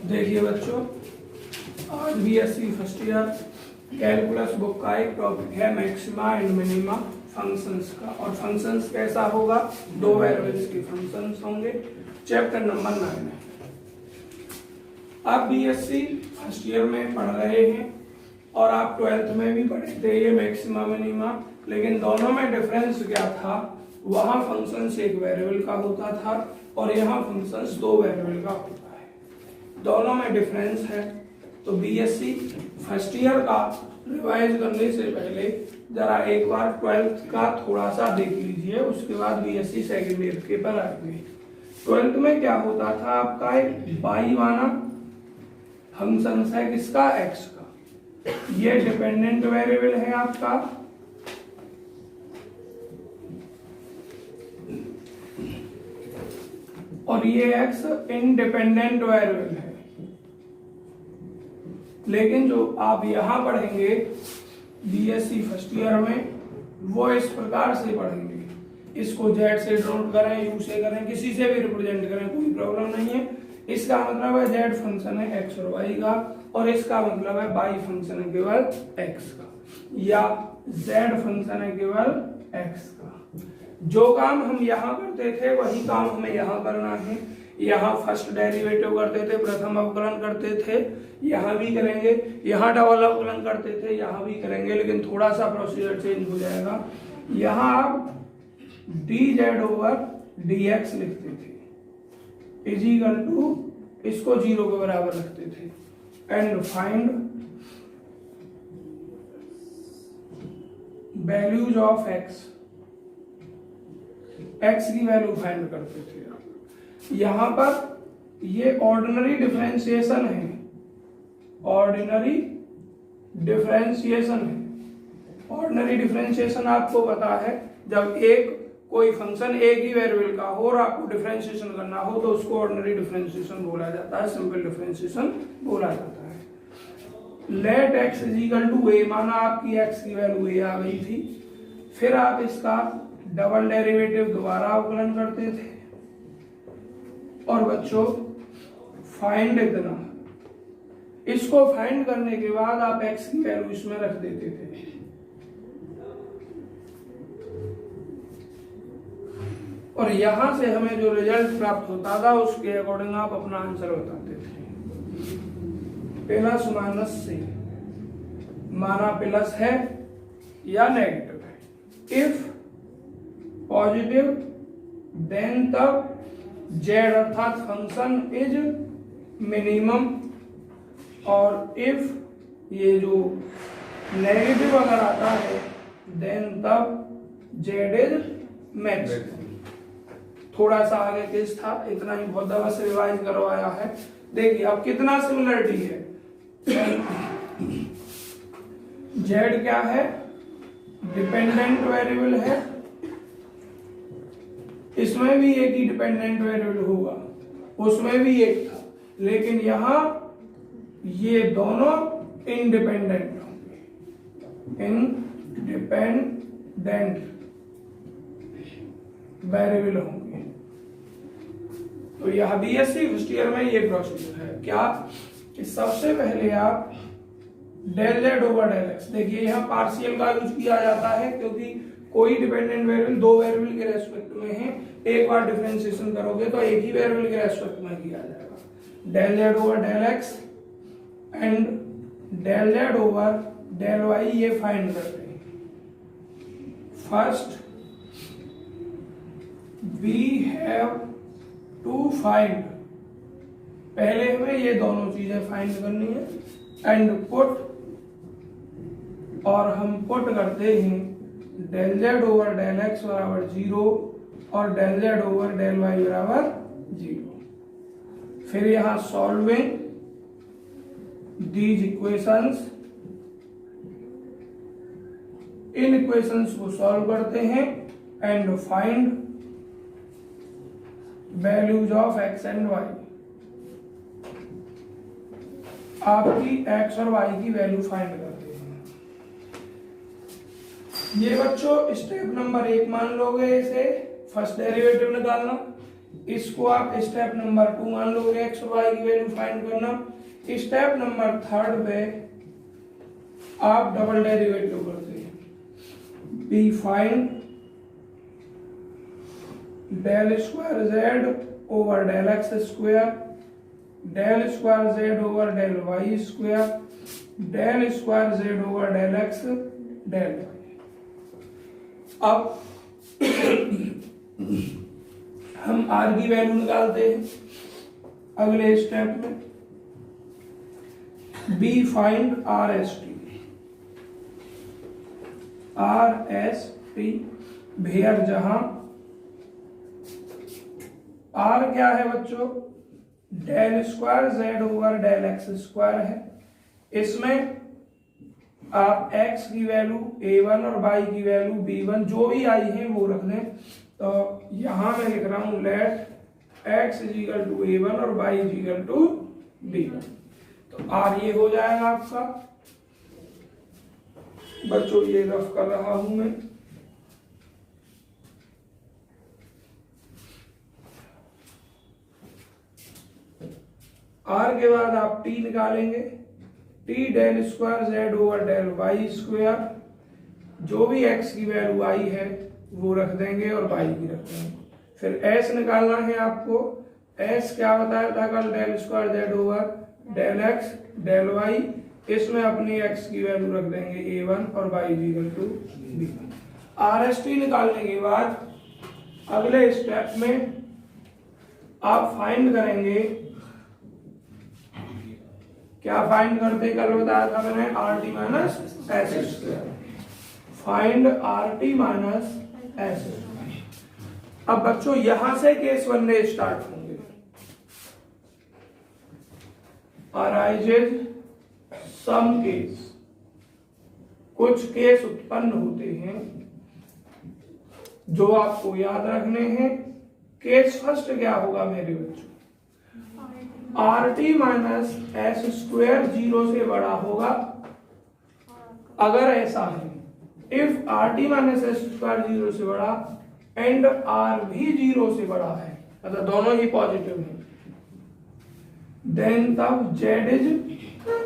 देखिए बच्चों, आज BSc first year calculus book का एक टॉपिक है मैक्सिमा एंड मिनिमा फंक्शंस का। और फंक्शंस कैसा होगा, दो वेरिएबल्स के फंक्शंस होंगे। चैप्टर नंबर 9 है। आप बीएससी फर्स्ट ईयर में पढ़ रहे हैं और आप 12th में भी पढ़े थे ये मैक्सिमा मिनिमा, लेकिन दोनों में डिफरेंस क्या था? वहां फंक्शंस एक वेरिएबल का होता था और यहाँ फंक्शंस दो वेरिएबल का होता है। दोनों में डिफरेंस है। तो बीएससी फर्स्ट ईयर का रिवाइज करने से पहले जरा एक बार 12th का थोड़ा सा देख लीजिए, उसके बाद बीएससी सेकेंड ईयर के पर आएंगे। 12th में क्या होता था आपका, एक बाई वाला फंक्शन है किसका, एक्स का। ये डिपेंडेंट वेरिएबल है आपका, और ये एक्स इंडिपेंडेंट वेरिएबल है। लेकिन जो आप यहां पढ़ेंगे बीएससी फर्स्ट ईयर में, वो इस प्रकार से पढ़ेंगे। इसको जेड से डिनोट करें, यू से करें, किसी से भी रिप्रेजेंट करें, कोई प्रॉब्लम नहीं है। इसका मतलब है जेड फंक्शन है एक्स और वाई का, और इसका मतलब है वाई फंक्शन है केवल एक्स का, या जेड फंक्शन है केवल एक्स का। जो काम हम यहाँ करते थे वही काम हमें यहाँ करना है। यहाँ फर्स्ट डेरिवेटिव करते थे, प्रथम अवकलन करते थे, यहाँ भी करेंगे। यहाँ डबल अवकलन करते थे, यहाँ भी करेंगे, लेकिन थोड़ा सा प्रोसीजर चेंज हो जाएगा। यहाँ आप D Z over D x लिखते थे, इज इक्वल टू, इसको 0 के बराबर रखते थे, and find values of x. X की वैल्यू फाइंड करते थे। यहां पर ये ऑर्डिनरी डिफरेंशिएशन है, ऑर्डिनरी डिफरेंशिएशन है। ऑर्डिनरी डिफरेंशिएशन आपको पता है, जब एक कोई फंक्शन एक ही वेरिएबल का हो और आपको डिफरेंशिएशन करना हो तो उसको ऑर्डिनरी डिफरेंशिएशन बोला जाता है, सिंपल डिफरेंशिएशन बोला जाता है। Let x is equal to a, माना आपकी एक्स की वैल्यू ए आ गई थी, फिर आप इसका डबल डेरिवेटिव दोबारा अवकलन करते थे, और बच्चों फाइंड इतना, इसको फाइंड करने के बाद आप एक्स की वैल्यू इसमें रख देते थे, और यहां से हमें जो रिजल्ट प्राप्त होता था उसके अकॉर्डिंग आप अपना आंसर बताते थे। प्लस माइनस से, माना प्लस है या नेगेटिव है। इफ पॉजिटिव देन तब जेड अर्थात फंक्शन इज मिनिमम, और इफ ये जो नेगेटिव अगर आता है देन तब जेड इज मैक्सिमम। थोड़ा सा आगे केस था, इतना ही बहुत दफा से रिवाइज करवाया है। देखिए अब कितना सिमिलरिटी है। जेड क्या है, डिपेंडेंट वेरिएबल है, इसमें भी एक ही डिपेंडेंट वेरिएबल होगा, उसमें भी एक था, लेकिन यहां ये दोनों इंडिपेंडेंट होंगे, इंडिपेंडेंट वेरिएबल होंगे। तो यह बीएससी फर्स्ट ईयर में ये प्रोसीजर है क्या, कि सबसे पहले आप del z over del x, देखिए यहाँ पार्शियल का यूज किया जाता है क्योंकि कोई डिपेंडेंट वेरिएबल दो वेरिएबल के रेस्पेक्ट में है, एक बार डिफरेंशिएशन करोगे तो एक ही वेरिएबल के रेस्पेक्ट में किया जाएगा। Del z over del x and del z over del y, ये फाइंड करते हैं। First we have to find, पहले हमें ये दोनों चीजें फाइंड करनी है, एंड पुट, और हम पुट करते हैं del z over del x बराबर 0 और del z over del y बराबर 0। फिर यहां सॉल्विंग दीज इक्वेशंस, इन इक्वेशंस को सॉल्व करते हैं, and find values of x and y. आपकी एक्स और वाई की वैल्यू फाइंड करते हैं। ये बच्चों स्टेप नंबर 1 मान लोगे, इसे फर्स्ट डेरिवेटिव निकालना। इसको आप स्टेप नंबर 2 मान लोगे, एक्स और वाई की वैल्यू फाइंड करना। स्टेप नंबर 3 पे आप डबल डेरिवेटिव करते हैं, be find del square z over del x square, del square z over del y square, del square z over del x del y. अब हम are की value निकालते हैं अगले स्टेप में, be find r s t, r s t where जहां r क्या है बच्चों, del square z over del x square है। इसमें आप x की वैल्यू a1 और y की वैल्यू b1 जो भी आई है वो रख दें। तो यहां मैं लिख रहा हूं let x is equal to a1 और y is equal to b1। तो r ये हो जाएगा आपका बच्चों, ये रफ कर रहा हूं मैं। r के बाद आप t निकालेंगे, t del square z over del y square, जो भी x की वैल्यू आई है वो रख देंगे और y की रख देंगे। फिर s निकालना है आपको, s क्या बताया था कल, del square z over del x del y, इसमें अपनी x की वैल्यू रख देंगे a1 और y equal to b1। RST निकालने के बाद अगले स्टेप में आप फाइंड करेंगे, क्या फाइंड करते कल बताया था मैंने, R T minus S square, find R T minus S square. अब बच्चों यहां से केस बनने स्टार्ट होंगे, अराइजेज सम केस, कुछ केस उत्पन्न होते हैं जो आपको याद रखने हैं। केस फर्स्ट क्या होगा मेरे बच्चों, R T minus S square 0 से बड़ा होगा अगर ऐसा है, if r T minus S square 0 से बड़ा एंड आर भी 0 से बड़ा है, मतलब दोनों ही पॉजिटिव है, देन तब जेड इज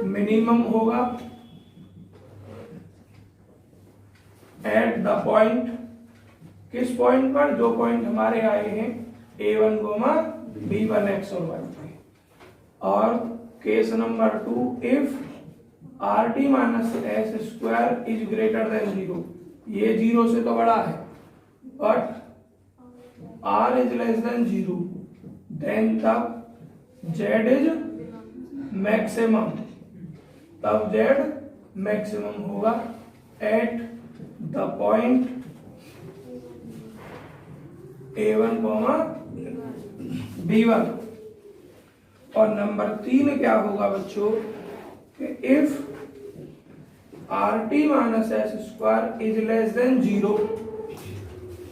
मिनिमम होगा एट द पॉइंट, किस पॉइंट पर, जो पॉइंट हमारे आए हैं a1, b1 x और y। और case number 2, if r T minus S square is greater than 0, ये 0 से तो बड़ा है but r is less than 0, then तब जेड इज मैक्सिमम, तब जेड मैक्सिमम होगा at the point a1, b1। और नंबर 3 क्या होगा बच्चों, if r T minus S square is less than 0,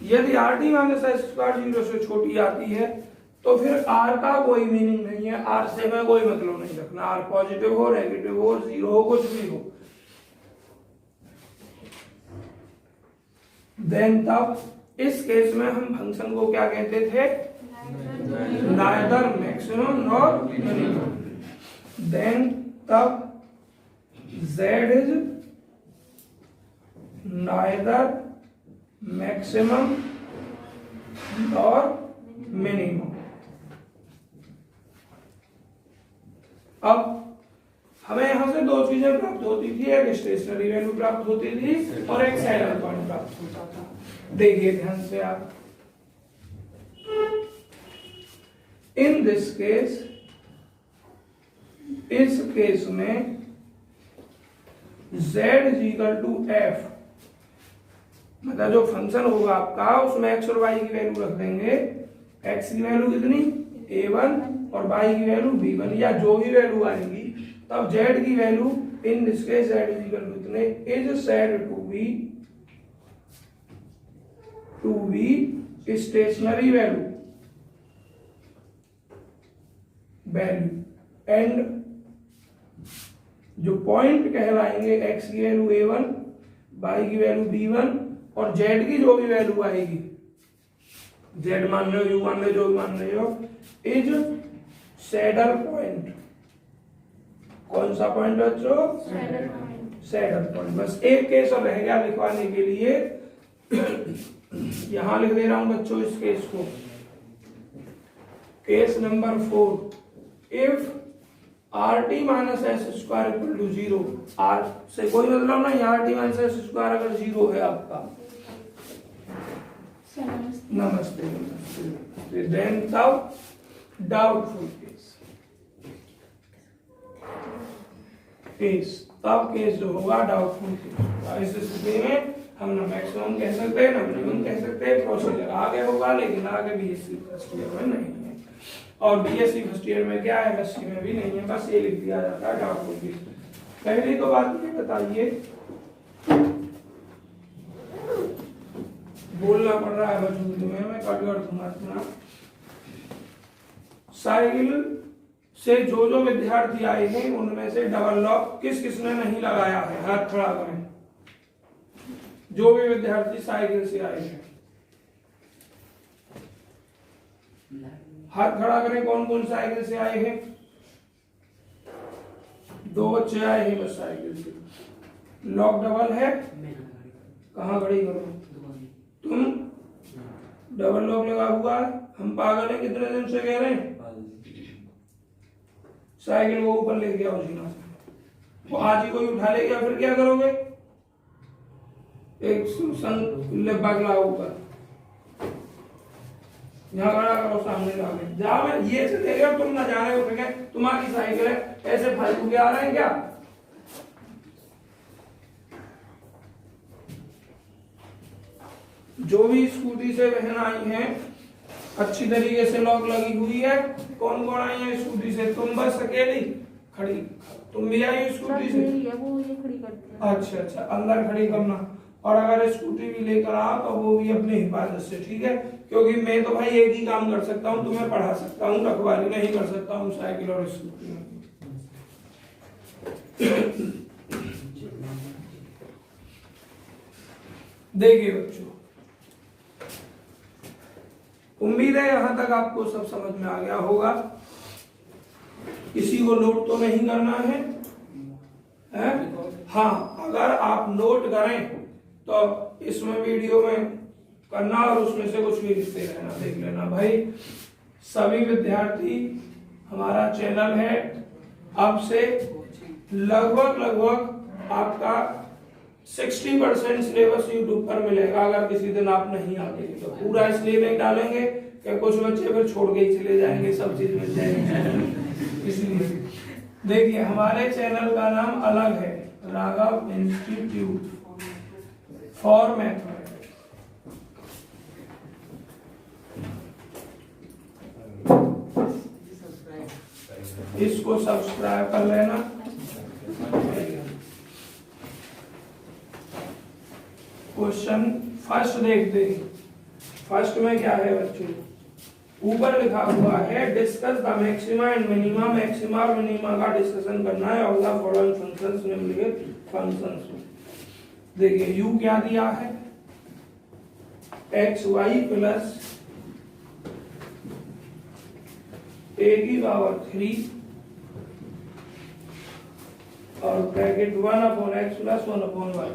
यदि r T minus S square 0 से छोटी आती है तो फिर आर का कोई मीनिंग नहीं है, आर से मैं कोई मतलब नहीं रखना, आर पॉजिटिव हो नेगेटिव हो 0 हो कुछ भी हो, देन तब इस केस में हम फंक्शन को क्या कहते थे, neither maximum nor minimum, then तब z is neither maximum nor minimum. अब हमें यहां से दो चीजें प्राप्त होती थी, एक स्टेशनरी वैल्यू प्राप्त होती थी और एक सैडल पॉइंट प्राप्त होता था। देखिए ध्यान से आप, इन दिस केस, इस केस में z is equal to f, मतलब जो फंक्शन होगा आपका उसमें x और y की वैल्यू रख देंगे, x की वैल्यू कितनी a1 और y की वैल्यू b1 या जो भी वैल्यू आएगी, तब z की value in this case z is equal to कितने, is said to be stationary value and जो पॉइंट कहलाएंगे x की वैल्यू a1, y की वैल्यू b1 और z की जो भी वैल्यू आएगी जेड मान रहे हो, यू मान रहे हो, जो मान रहे हो, इज सैडल पॉइंट। कौन सा पॉइंट बच्चों? Saddle point. बस एक केस और रह गया लिखवाने के लिए, यहां लिख दे रहा हूं बच्चों इस केस को। Case number 4, if RT minus S square equal to 0, r से कोई मतलब नहीं, RT माइनस एस स्क्वायर अगर 0 है आपका, नमस्ते नमस्ते, देन तब डाउटफुल केस, तब केस जो होगा डाउटफुल केस। इस स्थिति में हम ना मैक्सिमम कह सकते हैं ना मिनिमम कह सकते हैं, प्रोसीजर आगे होगा लेकिन आगे बीएससी फर्स्ट ईयर में नहीं है, और बीएससी फर्स्ट ईयर में क्या है, एमएससी में भी नहीं है, बस ये लिख दिया जाता है डाउटफुल केस। पहली तो बात ये बताइए, बोलना पड़ रहा है बच्चों में, मैं कट कर दूंगा इतना। साइकिल से जो विद्यार्थी आए हैं उनमें से डबल लॉक किस किसने नहीं लगाया है? हाथ खड़ा करें। जो भी विद्यार्थी साइकिल से आए हैं हाथ खड़ा करें। कौन कौन साइकिल से आए हैं? 2 बच्चे आए हैं बस साइकिल से। लॉक डबल है? कहाँ खड़ी करो तुम? डबल लॉक लगा हुआ है। हम पागल है, कितने दिन से कह रहे हैं साइकिल को ऊपर ले गया उसीना से, वो आज ही कोई उठा ले गया, फिर क्या करोगे? एक बगला ऊपर यहाँ खड़ा करो, सामने जाके जा, मैं ये चले गया, तुम न जाने उठ गए, तुम्हारी साइकिल है, ऐसे फालतू के आ रहे हैं क्या? जो भी स्कूटी से बहन आई हैं अच्छी तरीके से लॉक लगी हुई है। कौन कौन आई है स्कूटी से? तुम बस अकेली खड़ी? तुम भी आई हो स्कूटी से? वो ये खड़ी करती है। अच्छा अच्छा, अंदर खड़ी करना, और अगर स्कूटी भी लेकर आओ तो वो भी अपनी हिफाजत से, ठीक है? क्योंकि मैं तो भाई एक ही काम कर सकता हूँ, तुम्हें पढ़ा सकता हूँ, रखवाली नहीं कर सकता हूँ साइकिल और स्कूटी में। देखिए बच्चों, उम्मीद है यहां तक आपको सब समझ में आ गया होगा। किसी को नोट तो नहीं करना है? हाँ, अगर आप नोट करें तो इसमें वीडियो में करना और उसमें से कुछ भी लिखते रहना, देख लेना भाई। सभी विद्यार्थी, हमारा चैनल है अब से लगभग आपका 60% सिलेबस यूट्यूब पर मिलेगा। अगर किसी दिन आप नहीं आते तो पूरा इसलिए नहीं डालेंगे कि कुछ बच्चे फिर छोड़ के ही चले जाएंगे, सब चीज मिल जाएगी, इसलिए। देखिए, हमारे चैनल का नाम अलग है, राघव इंस्टीट्यूट फॉर मैथमेटिक्स। इसको सब्सक्राइब कर लेना। क्वेश्चन फर्स्ट देखते हैं। फर्स्ट में क्या है बच्चों? ऊपर लिखा हुआ है discuss the maxima and minima. Maxima और मिनिमा का डिस्कशन करना है। ऑफ द फॉलोइंग फंक्शंस, निम्नलिखित फंक्शंस। देखिए u क्या दिया है? एक्स वाई प्लस a की पावर 3 और ब्रैकेट 1/x प्लस 1/y।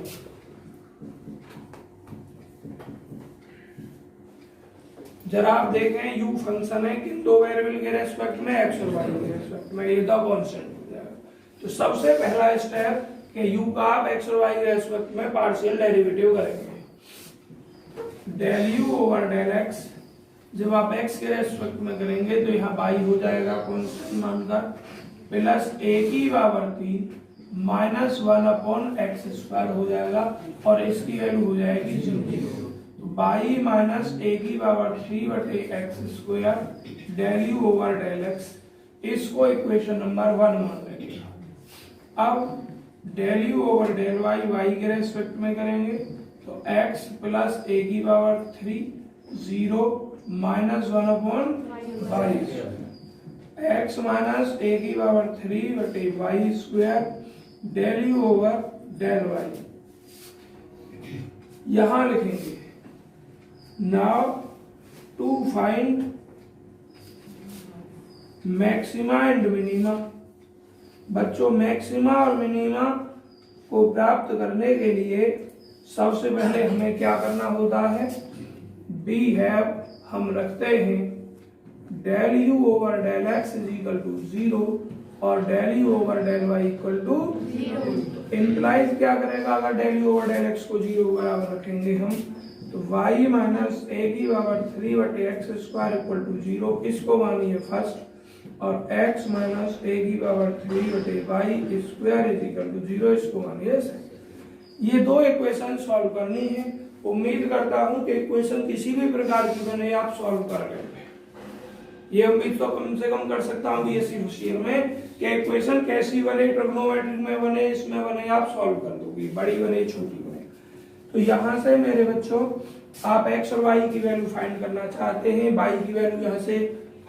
जरा आप देखें, u फंक्शन है किन दो वेरिएबल के रेस्पेक्ट में? एक्स और वाई के रेस्पेक्ट में। ये द कांस्टेंट हो जाएगा। तो सबसे पहला स्टेप कि u का आप एक्स और वाई के रेस्पेक्ट में पार्शियल डेरिवेटिव करेंगे। Del u over del x, जब आप x के रेस्पेक्ट में करेंगे तो यहाँ y हो जाएगा कांस्टेंट मानकर, प्लस a की पावर 3 माइनस 1/x² हो जाएगा, और इसकी वैल्यू हो जाएगी 0। y माइनस a की power 3/x² del u over del x, इसको इक्वेशन नंबर 1 मान लेंगे। अब del u over del y y के रेस्पेक्ट में करेंगे तो x प्लस a की power 3 0 minus 1/y, x minus a की power 3/y² del u over del y। यहां लिखेंगे now to find maxima and minima. बच्चों मैक्सिमा और मिनिमा को प्राप्त करने के लिए सबसे पहले हमें क्या करना होता है, वी हैव, हम रखते हैं del u over del x is equal to 0 और del u over del y equal to 0। Implies क्या करेगा, अगर del u over del x को 0 बराबर रखेंगे हम, तो y माइनस ए की पावर 3 बटे एक्स स्क्वायर इक्वल टू 0, इसको मानिए फर्स्ट, और x माइनस ए की पावर 3 बटे y square is equal to 0, इसको मानिए सेकंड। ये दो इक्वेशन सॉल्व करनी है। उम्मीद करता हूं कि इक्वेशन किसी भी प्रकार की बने आप सॉल्व कर लेंगे। ये उम्मीद तो कम से कम कर सकता हूं बीएससी फर्स्ट ईयर में कि इक्वेशन कैसी बने, ट्रिग्नोमेट्रिक में बने, इसमें बने, आप सॉल्व कर दोगे, बड़ी बने छोटी बने। तो यहाँ से मेरे बच्चों आप x और y की वैल्यू फाइंड करना चाहते हैं, y की वैल्यू यहाँ से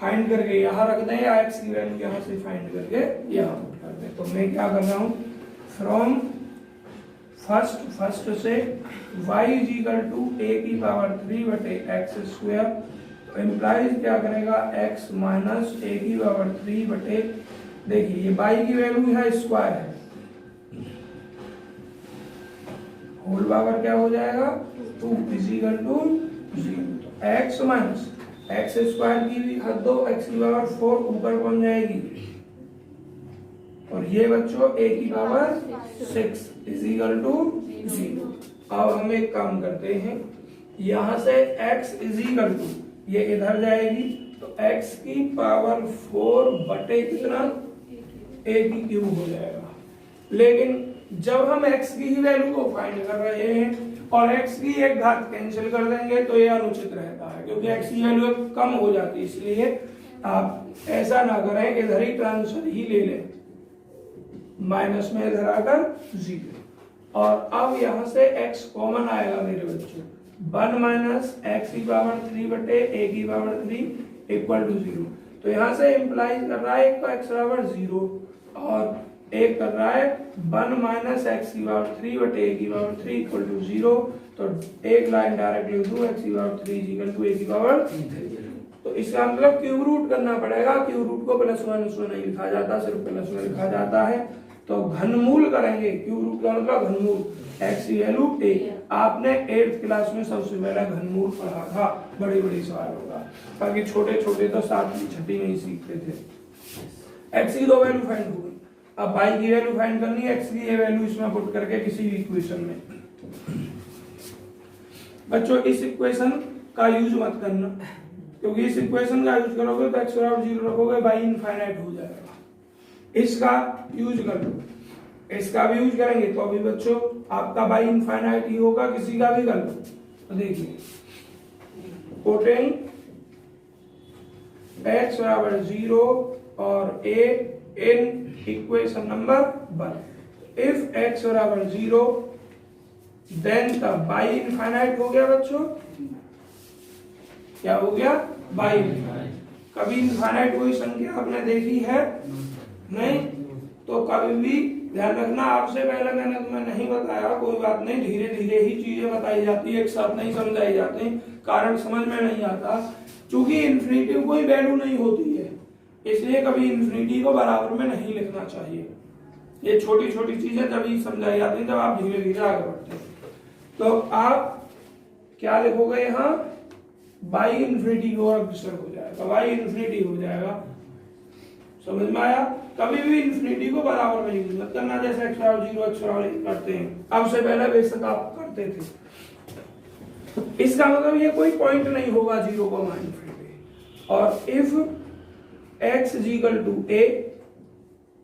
फाइंड करके यहाँ रख दें या x की वैल्यू यहाँ से फाइंड करके यहाँ पुट कर दें। तो मैं क्या कर रहा हूँ, फ्रॉम फर्स्ट से y इज इक्वल टू ए की पावर 3 बटे एक्स स्क्वायर, तो इम्प्लाइज क्या करेगा, x माइनस ए की पावर 3 बटे, देखिए ये y की वैल्यू यहाँ स्क्वायर है, होल पावर क्या हो जाएगा 2 is equal to 0। X minus x square की भी हद दो, एक्स की पावर 4 ऊपर पहुंच जाएगी, और ये बच्चों ए की पावर 6 इज इक्वल टू 0। अब हम एक काम करते हैं, यहां से x इज इक्वल टू, ये इधर जाएगी, तो x की पावर 4 बटे कितना, a की क्यूब हो जाएगा। लेकिन जब हम x की ही वैल्यू को फाइंड कर रहे हैं और x की एक घात कैंसिल कर देंगे तो ये अनुचित रहता है, क्योंकि x की वैल्यू कम हो जाती है। इसलिए आप ऐसा ना करें, इधर ही ट्रांसफर ही ले लें, माइनस में इधर आकर 0, और अब यहां से x कॉमन आएगा मेरे बच्चों, 1 माइनस एक्स की पावर 3 बटे ए की पावर 3 इक्वल टू 0। तो यहां से इंप्लाइज कर रहा है एक का x बराबर 0 और एक कर रहा है 1 माइनस एक्स की पावर 3 बटे ए की पावर 3 इक्वल टू 0। तो एक लाइन डायरेक्ट लिख दूं, एक्स की पावर 3 इक्वल टू ए की पावर 3। तो इसका मतलब क्यूब रूट करना पड़ेगा। क्यूब रूट को प्लस वन उसमें नहीं लिखा जाता, सिर्फ प्लस वन लिखा जाता है। तो घनमूल करेंगे, क्यूब रूट का मतलब घनमूल, एक्स की वैल्यू ए। आपने 8th क्लास में सबसे पहला घनमूल पढ़ा था, बड़ी बड़ी सवाल होगा, बाकी छोटे छोटे तो 7वीं 6वीं में ही सीखते थे। एक्स की दो वैल्यू फाइंड हो गई, अब y की वैल्यू फाइंड करनी है, x की ये वैल्यू इसमें पुट करके किसी भी इक्वेशन में। बच्चों इस इक्वेशन का यूज मत करना, क्योंकि इस इक्वेशन का यूज करोगे तो x बराबर 0 रखोगे, y इनफाइनाइट हो जाएगा। इसका यूज कर लो, इसका भी यूज करेंगे तो अभी बच्चों आपका y इनफाइनाइट ही होगा, किसी का भी कर लो। तो देखिए पुटिंग x बराबर 0 और a in equation number 1, if x बराबर 0 देन तब y इनफाइनाइट हो गया बच्चों, क्या हो गया, y इनफाइनाइट। कभी इनफाइनाइट कोई संख्या आपने देखी है नहीं, तो कभी भी ध्यान रखना, आपसे पहले मैंने तुम्हें नहीं बताया, कोई बात नहीं, धीरे धीरे ही चीजें बताई जाती है, एक साथ नहीं समझाई जाती, कारण समझ में नहीं आता। चूंकि इन्फिनिटी कोई वैल्यू नहीं होती है, इसलिए कभी इन्फिनिटी को बराबर में नहीं लिखना चाहिए। ये छोटी छोटी चीजें तभी समझाई जाती हैं जब आप धीरे धीरे आगे बढ़ते हैं। तो आप क्या लिखोगे यहाँ, y इन्फिनिटी को अग्रसर हो जाएगा, y इन्फिनिटी हो जाएगा। समझ में आया? कभी भी इन्फिनिटी को बराबर में यूज मत करना, जैसे x बराबर 0 x बराबर 1 करते हैं, अब से पहले बेशक आप करते थे। इसका मतलब ये कोई पॉइंट नहीं होगा 0 को इन्फिनिटी। और if x is equal to a,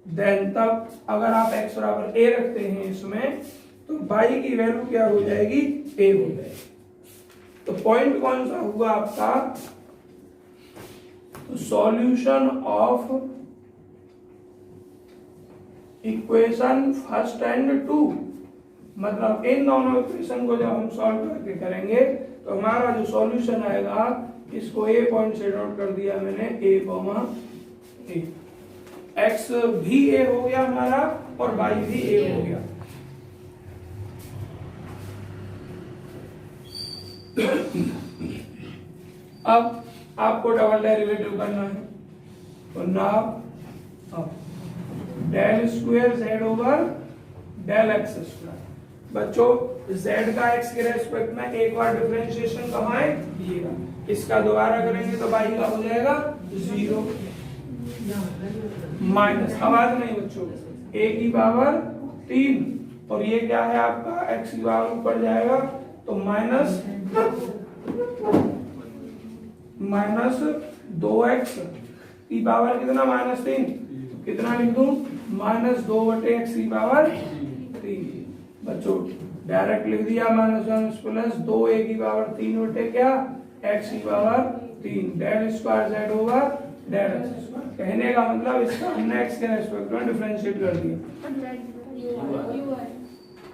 then तब अगर आप x बराबर a रखते हैं इसमें, तो y की वैल्यू क्या हो जाएगी, a हो जाएगी। तो पॉइंट कौन सा होगा आपका, तो solution of equation first and 2, मतलब इन दोनों इक्वेशन को जब हम सॉल्व करके करेंगे तो हमारा जो सॉल्यूशन आएगा, इसको ए पॉइंट से नोट कर दिया मैंने, a कॉमा a, x भी a हो गया हमारा और y भी a हो गया। अब आपको डबल डेरिवेटिव करना है, तो नाउ अब del square z over del x square. बच्चों z का x के रेस्पेक्ट में एक बार डिफरेंशिएशन कहाँ है, ये रहा। इसका दोबारा करेंगे तो y का हो जाएगा 0 माइनस, आवाज नहीं बच्चों, a की पावर 3 और ये क्या है आपका x की पावर ऊपर जाएगा तो माइनस 2x की पावर कितना -3, कितना लिख दूं -2/x की पावर 3। बच्चों डायरेक्ट लिख दिया -1 प्लस 2a की पावर 3 क्या x की power 3 del square z over del x square. कहने का मतलब इसका हमने x के रेस्पेक्ट में डिफरेंशिएट कर दिया।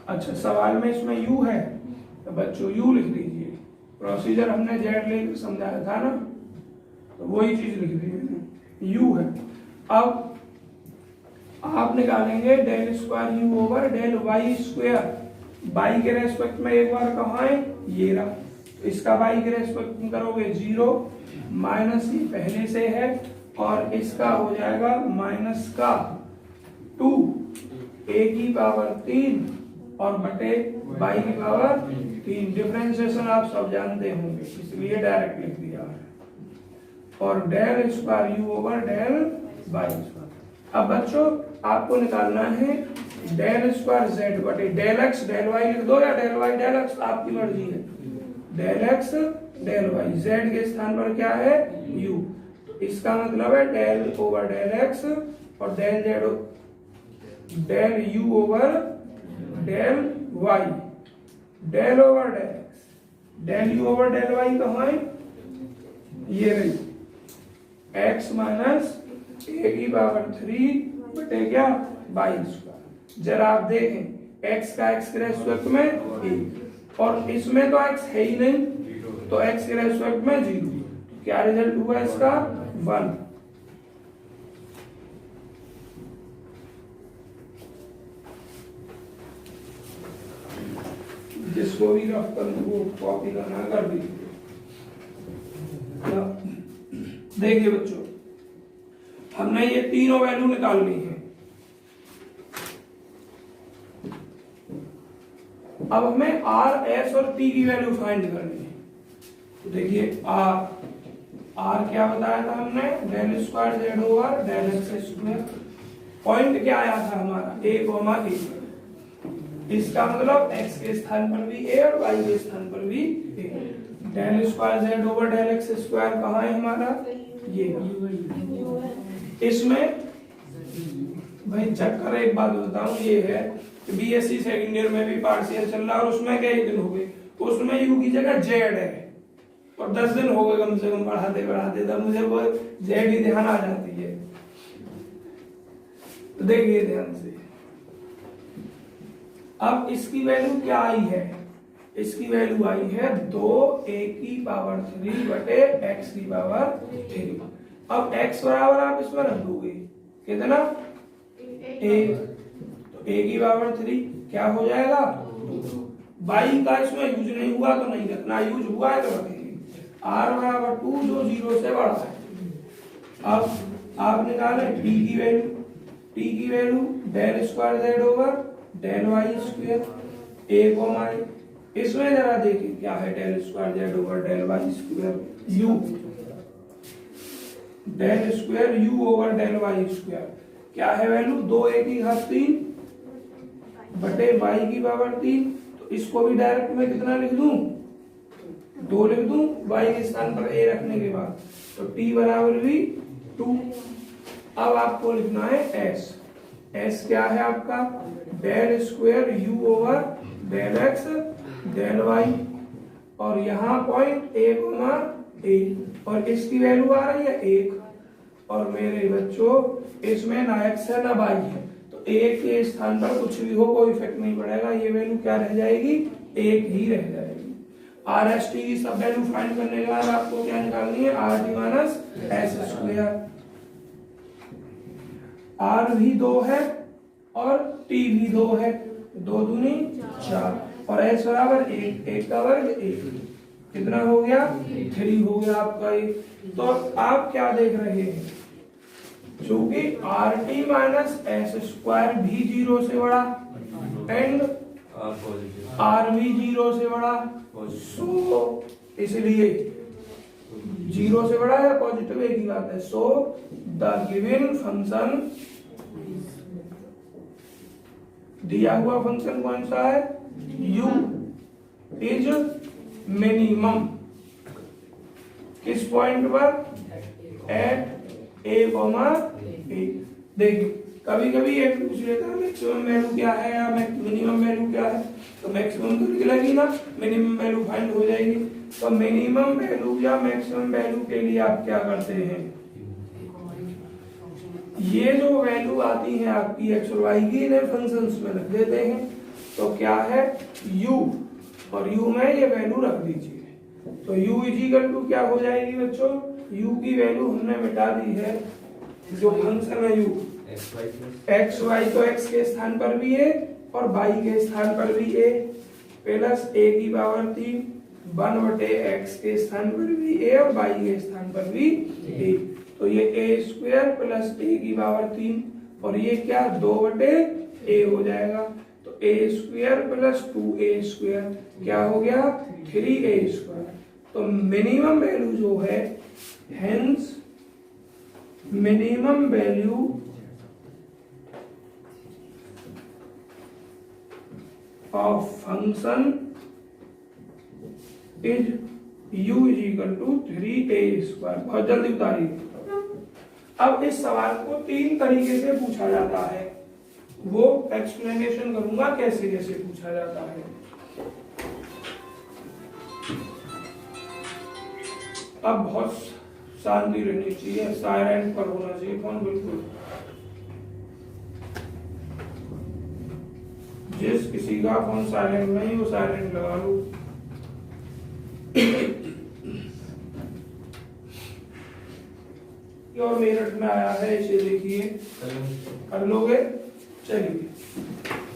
अच्छा सवाल में इसमें u है तो बच्चों u लिख दीजिए, प्रोसीजर हमने z लेकर समझाया था ना, तो वही चीज लिख दी u है। अब आप निकालेंगे del square u over del y square, y के रेस्पेक्ट में एक बार कहाँ है, ये रहा, तो इसका y के रेस्पेक्ट में करोगे 0 माइनस ये पहले से है और इसका हो जाएगा माइनस का 2 a की पावर 3 और बटे y की पावर 3। डिफरेंशिएशन आप सब जानते होंगे इसलिए डायरेक्ट लिख दिया है, और del square u over del y square. अब बच्चों आपको निकालना है डेल स्क्वायर z बटे डेल x डेल y लिख दो या डेल y डेल x, आपकी मर्जी है। Del x del y, z के स्थान पर क्या है u, तो इसका मतलब है डेल ओवर डेल x और del z del u over del y, del over del x, del u over del y कहाँ है, ये रही x माइनस a की पावर 3 बटे क्या y स्क्वायर। जरा आप देखें x का x के रेस्पेक्ट में a और इसमें तो x है ही नहीं, तो x के रेस्पेक्ट में 0, क्या रिजल्ट हुआ इसका 1। जिसको भी रफ कर वो कॉपी करना कर दीजिए। देखिए बच्चों हमने ये तीनों वैल्यू निकालनी है। अब हमें r, s और t की वैल्यू फाइंड करनी है। तो देखिए r क्या बताया था हमने, del square z over del x square. Point क्या आया था हमारा a, इसका मतलब x के स्थान पर भी a और y के स्थान पर भी a। Del square z over del x square कहाँ है हमारा, ये। इसमें भाई चक्कर एक बात बताऊं, ये है कि बीएससी सेकंड ईयर में भी पार्शियल चल रहा है और उसमें कई दिन हो गए, उसमें यू की जगह जेड है और 10 दिन हो गए कम से कम बढ़ाते बढ़ाते, तब मुझे वो जेड ही ध्यान आ जाती है। तो देखिए ध्यान से, अब इसकी वैल्यू क्या आई है, इसकी वैल्यू आई है 2a की पावर 3 बटे x की पावर 3। अब x बराबर आप इसमें रख दोगे कितना, a, तो a की पावर 3 क्या हो जाएगा 2। y का इसमें यूज नहीं हुआ तो नहीं रखना, यूज हुआ है तो रखेंगे। r बराबर 2 जो 0 से बड़ा है। अब आप निकालें t की value del square z over del y square, a को हमारे इसमें जरा देखिए क्या है, del square z over del y square u, del square u over del y square क्या है वैल्यू, 2a की घात 3 बटे y की पावर 3। तो इसको भी डायरेक्ट में कितना लिख दूं, 2 लिख दूं y के स्थान पर a रखने के बाद, तो t बराबर भी 2। अब आपको लिखना है s क्या है आपका, del square u over del x del y, और यहाँ पॉइंट a, और इसकी वैल्यू आ रही है 1, और मेरे बच्चों इसमें ना x है ना y है, तो 1 के स्थान पर कुछ भी हो कोई इफेक्ट नहीं पड़ेगा, ये वैल्यू क्या रह जाएगी 1 ही रह जाएगी। आर एस टी की सब वैल्यू फाइंड करने के बाद आपको क्या निकालनी है, r T minus S square. R भी 2 है और टी भी 2 है, 2 दूनी 4 और एस बराबर 1, 1 का वर्ग 1। कितना हो गया 3 हो गया आपका ये। तो आप क्या देख रहे हैं, चूंकि RT माइनस एस स्क्वायर भी 0 से बड़ा एंड R भी 0 से बड़ा, सो इसलिए 0 से बड़ा है पॉजिटिव एक ही बात है, सो द गिवन फंक्शन, दिया हुआ फंक्शन कौन सा है u इज मिनिमम किस पॉइंट पर एट ए कॉमा ए। देखिए कभी कभी ये पूछ लेता है मैक्सिमम वैल्यू क्या है या मिनिमम वैल्यू क्या है, तो मैक्सिमम तो निकलेगी ना, मिनिमम वैल्यू फाइंड हो जाएगी। तो मिनिमम वैल्यू या मैक्सिमम वैल्यू के लिए आप क्या करते हैं, ये जो वैल्यू आती है आपकी एक्स और वाई की, इन्हें फंक्शंस में रख देते हैं। तो क्या है u, और u में ये वैल्यू रख दीजिए। तो u इजिकल टू क्या हो जाएगी बच्चों, u की वैल्यू हमने मिटा दी है, जो फंक्शन है u एक्स वाई, तो x के स्थान पर भी a और y के स्थान पर भी a, प्लस a की पावर 3 1/x के स्थान पर भी a और y के स्थान पर भी a। तो ये a स्क्वायर प्लस a की पावर 3 और ये क्या 2/a हो जाएगा। तो a square plus 2a square क्या हो गया 3a स्क्वायर। तो मिनिमम वैल्यू जो है, hence minimum value of function is u is equal to 3a square. बहुत जल्दी उतारिए। अब इस सवाल को 3 तरीके से पूछा जाता है, वो एक्सप्लेनेशन करूंगा कैसे कैसे पूछा जाता है। अब बहुत शांति रहनी चाहिए, साइलेंट पर होना चाहिए फोन बिल्कुल। जिस किसी का फोन साइलेंट नहीं वो साइलेंट लगा लो। और मेरठ में आया है, इसे देखिए कर लोगे। चलिए,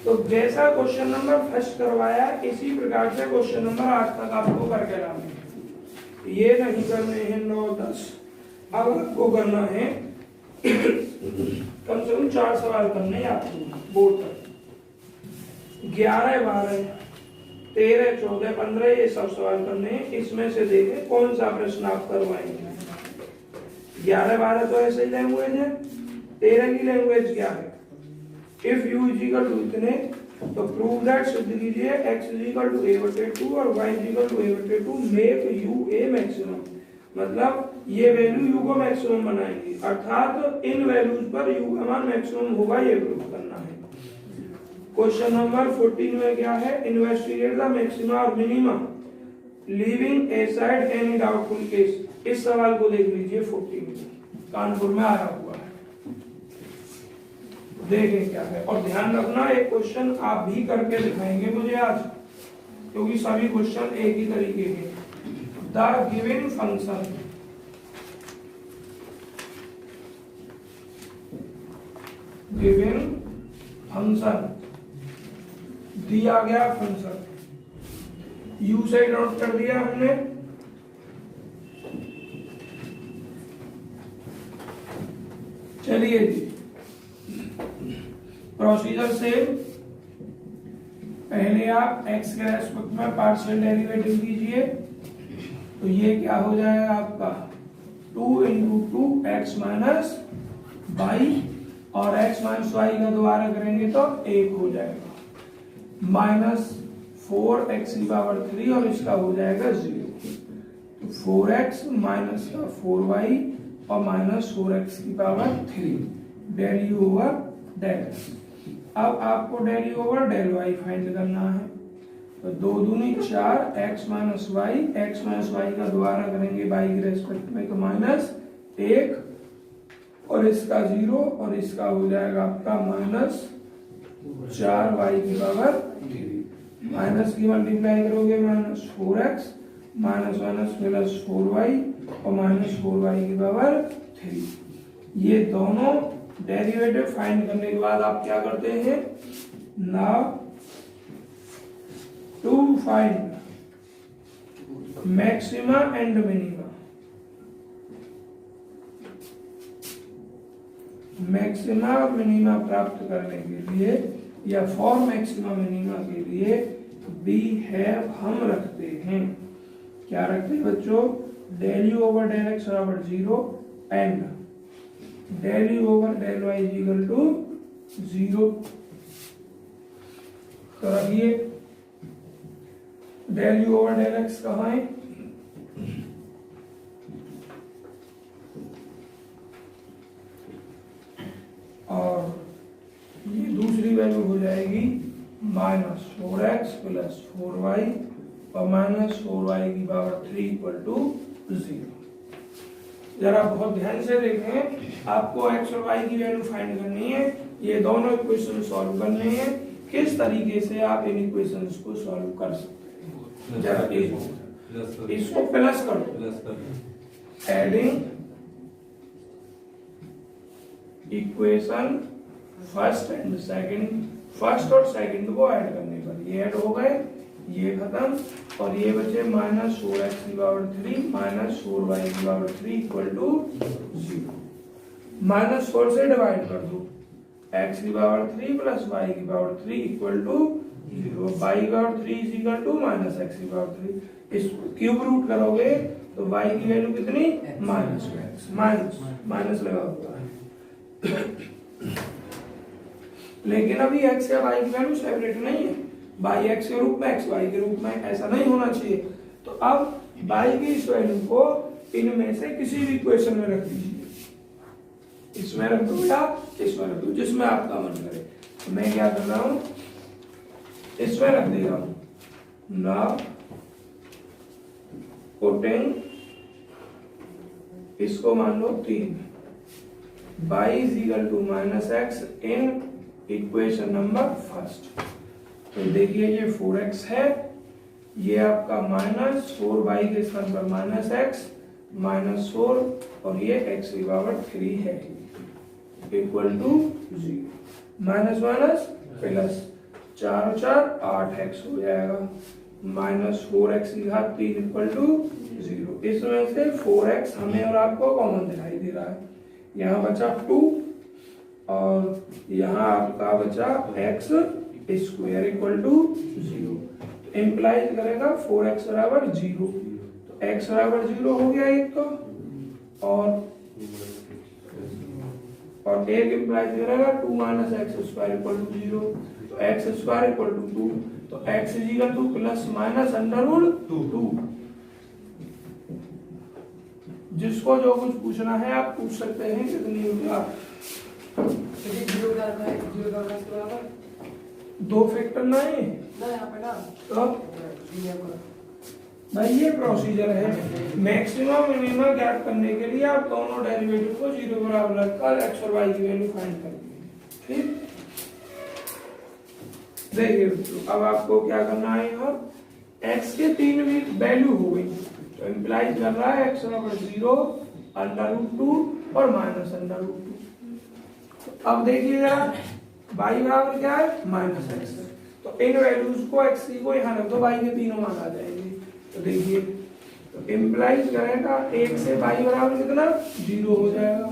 तो जैसा क्वेश्चन नंबर फर्स्ट करवाया इसी प्रकार से क्वेश्चन नंबर 8 तक आपको करके लाने हैं। ये नहीं करने हैं 9 10, अब आपको करना है कम से कम 4 सवाल करने आपको बोर्ड पर। 11 12 13 14 15 ये सब सवाल करने हैं। इसमें से देखें कौन सा प्रश्न आप करवाएंगे। 11 12 तो ऐसे ही लैंग्वेज है, 13 की लैंग्वेज क्या है, if u is equal to इतने, तो प्रूव दैट सिद्ध कीजिए x is equal to a/2 और y is equal to a/2 make u a maximum. मतलब ये वैल्यू u को मैक्सिमम बनाएगी, अर्थात इन वैल्यूज पर u का मान मैक्सिमम होगा, ये प्रूव करना है। क्वेश्चन नंबर 14 में क्या है, इन्वेस्टिगेट द मैक्सिमा और minima leaving aside any doubtful case. इस सवाल को देख लीजिए 14 में, कानपुर में आया हुआ है, देखें क्या है। और ध्यान रखना एक क्वेश्चन आप भी करके दिखाएंगे मुझे आज, क्योंकि सभी क्वेश्चन एक ही तरीके के। द गिवन फंक्शन दिया गया फंक्शन u से नोट कर दिया हमने। चलिए जी, प्रोसीजर से पहले आप x के रेस्पेक्ट में पार्शियल डेरिवेटिव कीजिए। तो ये क्या हो जाएगा आपका 2 × 2x माइनस वाई, और x माइनस वाई का दोबारा करेंगे तो 1 हो जाएगा, माइनस 4x की पावर 3 और इसका हो जाएगा 0। तो 4x माइनस का 4y और माइनस 4x की power 3 del u over del x। अब आपको del u over del y find करना है। तो 2 दूनी 4 x माइनस वाई का दोबारा करेंगे y के रेस्पेक्ट में तो माइनस 1 और इसका 0 और इसका हो जाएगा आपका माइनस 4y की पावर 3। माइनस की मल्टीप्लाई करोगे minus 4x minus minus plus 4y और माइनस 4y की पावर 3। ये दोनों डेरिवेटिव फाइंड करने के बाद आप क्या करते हैं, now to find maxima and minima, maxima minima प्राप्त करने के लिए या फॉर मैक्सिमा मिनिमा के लिए वी हैव हम रखते हैं, क्या रखते हैं बच्चों, del u over del x बराबर 0 and del u over del y is equal to 0। तो रखिए del u over del x कहाँ है, और ये दूसरी वैल्यू हो जाएगी -4x प्लस 4y और -4y की पावर 3 इक्वल टू 0। जरा बहुत ध्यान से देखें, आपको x और y की वैल्यू फाइंड करनी है, ये दोनों इक्वेशन सॉल्व करने हैं। किस तरीके से आप इन इक्वेशंस को सॉल्व कर सकते हैं, जरा इसको प्लस कर दो, adding equation first and second, first और सेकंड को ऐड करने पर ये ऐड हो गए, ये खत्म, और ये बचे -4x की पावर 3 -4y की पावर 3 इक्वल टू 0। -4 से डिवाइड कर दो, x की पावर 3 प्लस y की पावर 3 इक्वल टू 0, y की power 3 is equal to -x की पावर 3। इसको क्यूब रूट करोगे तो y की वैल्यू कितनी, -x, माइनस लगा होता है। लेकिन अभी x या y की वैल्यू सेपरेट नहीं है, y x के रूप में x y के रूप में, ऐसा नहीं होना चाहिए। तो अब y की इस वैल्यू को इनमें से किसी भी इक्वेशन में रख दीजिए, इसमें रख दो या इसमें रख दो, जिसमें आपका मन करे। तो मैं क्या कर रहा हूं, इसमें रख दे रहा हूं, नाउ पुटिंग, इसको मान लो 3, y is equal to -x in equation number first. तो देखिए ये 4x है, ये आपका -4y के स्थान पर -x -4 और ये x की पावर 3 है equal to 0, minus minus plus 4 4 8x हो जाएगा, -4x की घात 3 इक्वल टू 0। इसमें से 4x हमें और आपको कॉमन दिखाई दे रहा है, यहाँ बचा 2 और यहाँ आपका बचा x स्क्वायर इक्वल टू 0। तो इम्प्लाइज करेगा 4x बराबर 0, तो x बराबर 0 हो गया एक तो, और एक इम्प्लाइज करेगा 2 minus x square equal to 0, तो x स्क्वायर इक्वल टू 2, तो x is equal to plus minus under root 2। जिसको जो कुछ पूछना है आप पूछ सकते हैं, कितनी होगा 2 फैक्टर नहीं तो भाई ये प्रोसीजर है। मैक्सिमम मिनिमम ज्ञात करने के लिए आप दोनों डेरिवेटिव को 0 बराबर रखकर x और y की वैल्यू फाइंड करेंगे। ठीक, देखिए अब आपको क्या करना है, यहाँ x के 3 वैल्यू हो गई, तो इम्प्लाइज कर रहा है x बराबर 0 अंडर रूट 2 और माइनस अंडर रूट 2। अब देखिए जरा y बराबर क्या है -x, तो इन वैल्यूज को x को यहाँ रख दो, y के तीनों मान आ जाएंगे। तो देखिए तो इम्प्लाइज करेगा 1 से y बराबर कितना 0 हो जाएगा,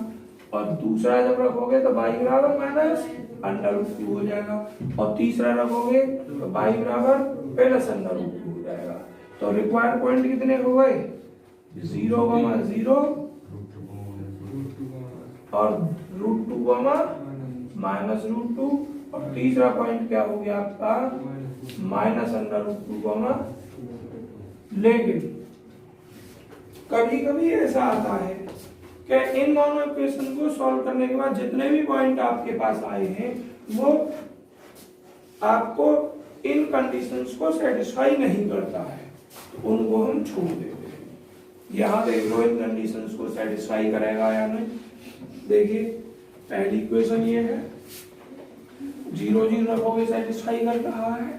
और दूसरा जब रखोगे तो y बराबर माइनस अंडर रूट 2 हो जाएगा, और तीसरा रखोगे तो y बराबर प्लस अंडर रूट 2 हो जाएगा। तो रिक्वायर्ड पॉइंट कितने हो गए 0, 0 और रूट 2 माइनस रूट 2, और तीसरा पॉइंट क्या हो गया आपका माइनस अंडर रूट 2। लेकिन कभी कभी ऐसा आता है कि इन दोनों इक्वेशन को सॉल्व करने के बाद जितने भी पॉइंट आपके पास आए हैं वो आपको इन कंडीशंस को सेटिस्फाई नहीं करता है, तो उनको हम छोड़ देते हैं। यहाँ देख लो इन कंडीशंस को सेटिस्फाई करेगा या नहीं। देखिए पहली इक्वेशन ये है, 0 0 रखोगे सेटिस्फाई कर रहा है,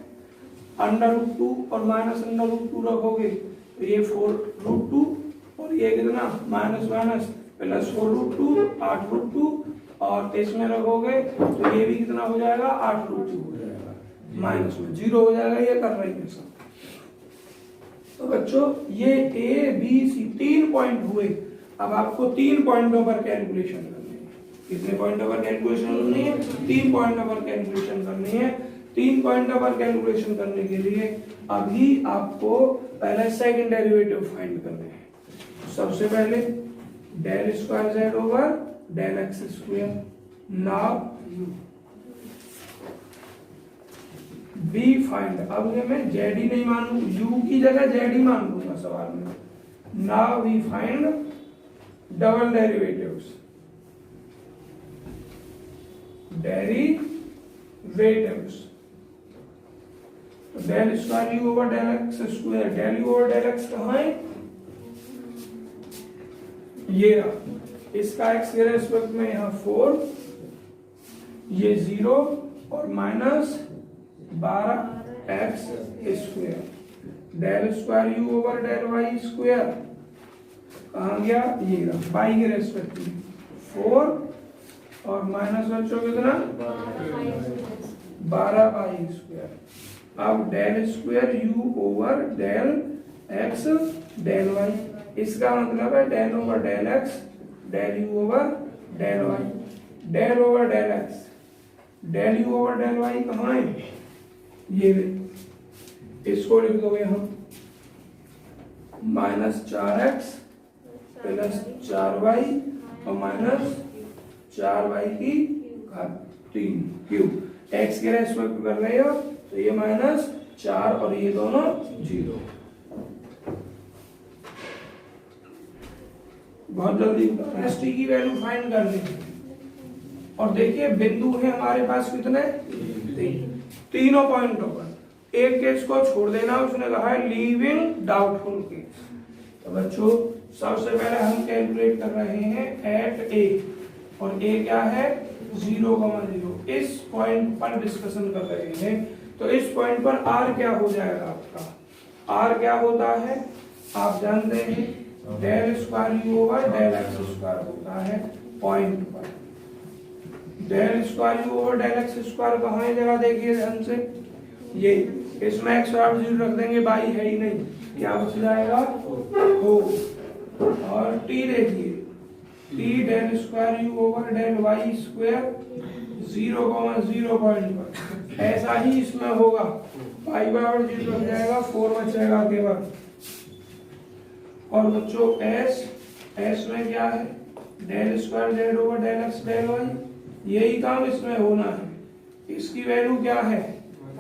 अंडर रूट 2 और माइनस अंडर रूट 2 रखोगे तो ये 4 रूट 2 और ये कितना minus minus plus 4 root 2 8 root 2, और इसमें रखोगे तो ये भी कितना हो जाएगा 8 रूट 2 हो जाएगा, माइनस में 0 हो जाएगा। ये कर रही है सब। तो बच्चों ये ए बी सी 3 पॉइंट हुए। अब आपको 3 पॉइंटों पर कैलकुलेशन करनी है। कितने पॉइंटों पर कैलकुलेशन करनी है? 3 पॉइंटों पर कैलकुलेशन करनी है। 3 पॉइंटों पर कैलकुलेशन करने के लिए अभी आपको पहले सेकंड डेरिवेटिव फाइंड करने हैं। सबसे पहले del square z over del x square. Now we find, अब ये मैं जेड ही नहीं मानू, यू की जगह जेड ही मान लूंगा सवाल में। Now we find double derivatives, del square u over del x square, del u over del x कहाँ है? ये रहा। इसका एक्स के रेस्पेक्ट में यहाँ 4, ये 0 और minus 12 x square. Del square u over del y square कहाँ गया? ये रहा। वाई के रेस्पेक्ट में 4 और माइनस बच्चों कितना? 12 वाई स्क्वायर। अब del square u over del x del y, इसका मतलब है del over del x del u over del y. Del over del x del u over del y कहाँ है? ये इसको लिख दोगे हम माइनस 4x प्लस 4y और माइनस 4y की घात 3 क्यूब। x के रेस्पेक्ट कर रहे हो तो ये माइनस 4 और ये दोनों 0। बहुत जल्दी एस टी की वैल्यू फाइंड कर ली। और देखिए बिंदु है हमारे पास कितने? 3 पॉइंटों पर। एक केस को छोड़ देना, उसने कहा है लीविंग डाउटफुल केस। तो बच्चों सबसे पहले हम कैलकुलेट कर रहे हैं एट ए, और ए क्या है? 0,0। इस पॉइंट पर डिस्कशन कर रहे हैं। तो इस पॉइंट पर आर क्या हो जाएगा आपका? आर क्या होता है आप जानते हैं, del square u over del x square होता है पॉइंट पर। Del square u over del x square कहाँ है जरा देखिए ध्यान से। ये इसमें एक्स और 0 रख देंगे, बाई है ही नहीं, क्या बच जाएगा? हो। और टी देखिए, t del square u over del y square 0,0 point पर। ऐसा ही इसमें होगा, पाई बराबर 0 रख जाएगा, 4 बचेगा केवल। और बच्चों एस में क्या है? Del square z over del x del y, यही काम इसमें होना है। इसकी वैल्यू क्या है?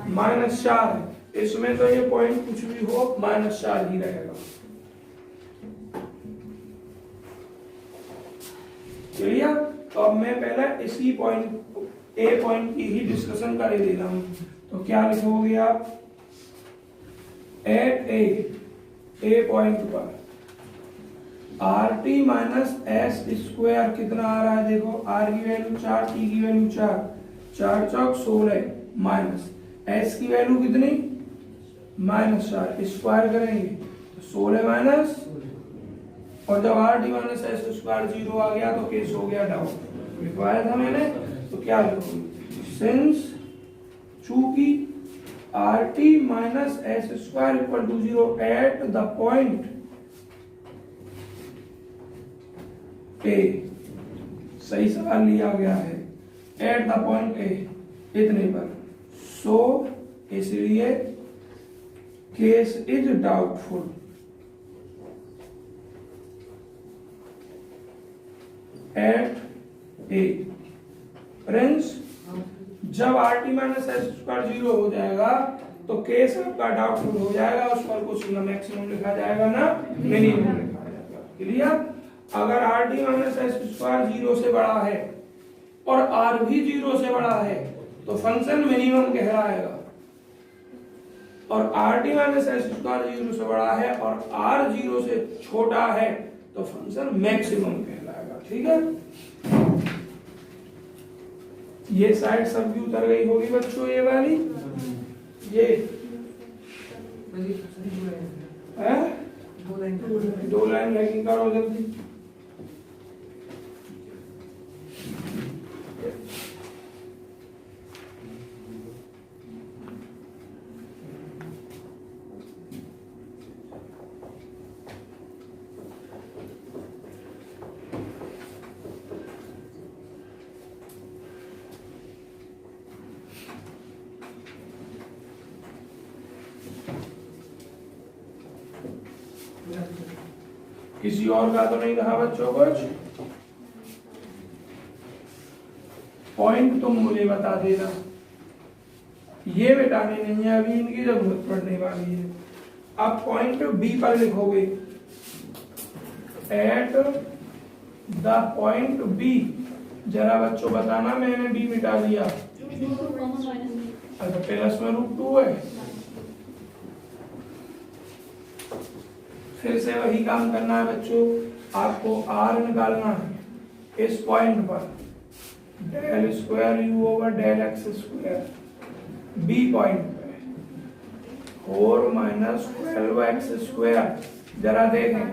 -4 है। इसमें तो ये पॉइंट कुछ भी हो -4 ही रहेगा। क्लियर? तो अब मैं पहले इसी पॉइंट ए पॉइंट की ही डिस्कशन कर ही दे रहा हूं। तो क्या लिखोगे आप? एट ए पॉइंट पर R T minus S square कितना आ रहा है? देखो आर की वैल्यू 4, टी की वैल्यू 4, 4 चौक 16 माइनस एस की वैल्यू कितनी? -4। स्क्वायर करेंगे तो 16 माइनस, और जब R T minus S square 0 आ गया तो केस हो गया डाउट। लिखवाया था मैंने, तो क्या लिखोगे? सिंस चूंकि r T minus S square equal to 0 at the point A, सही सवाल लिया गया है, एट द पॉइंट ए इतने पर, सो इसलिए case is doubtful. At a friends, जब R T minus S square 0 हो जाएगा तो केस आपका डाउटफुल हो जाएगा। उस पर कुछ ना मैक्सिमम लिखा जाएगा ना मिनिमम लिखा जाएगा। क्लियर? अगर R T minus S square 0 से बड़ा है और आर भी 0 से बड़ा है तो फंक्शन मिनिमम कहलाएगा, और R T minus S square 0 से बड़ा है और आर 0 से छोटा है तो फंक्शन मैक्सिमम कहलाएगा। ठीक है? ये साइड सबकी उतर गई होगी बच्चों, ये वाली ये है? 2 लाइन लैगिंग करो जल्दी। किसी और का तो नहीं रहा बच्चों कुछ? पॉइंट तुम मुझे बता देना, ये मिटाने नहीं है, अभी इनकी जरूरत पड़ने वाली है। अब पॉइंट बी पर लिखोगे, एट द पॉइंट बी, जरा बच्चों बताना मैंने बी मिटा दिया। अच्छा प्लस में √2 है, फिर से वही काम करना है बच्चों, आपको r निकालना है इस पॉइंट पर, del square u over del x square B point पे 4 माइनस 12x स्क्वायर। जरा देखें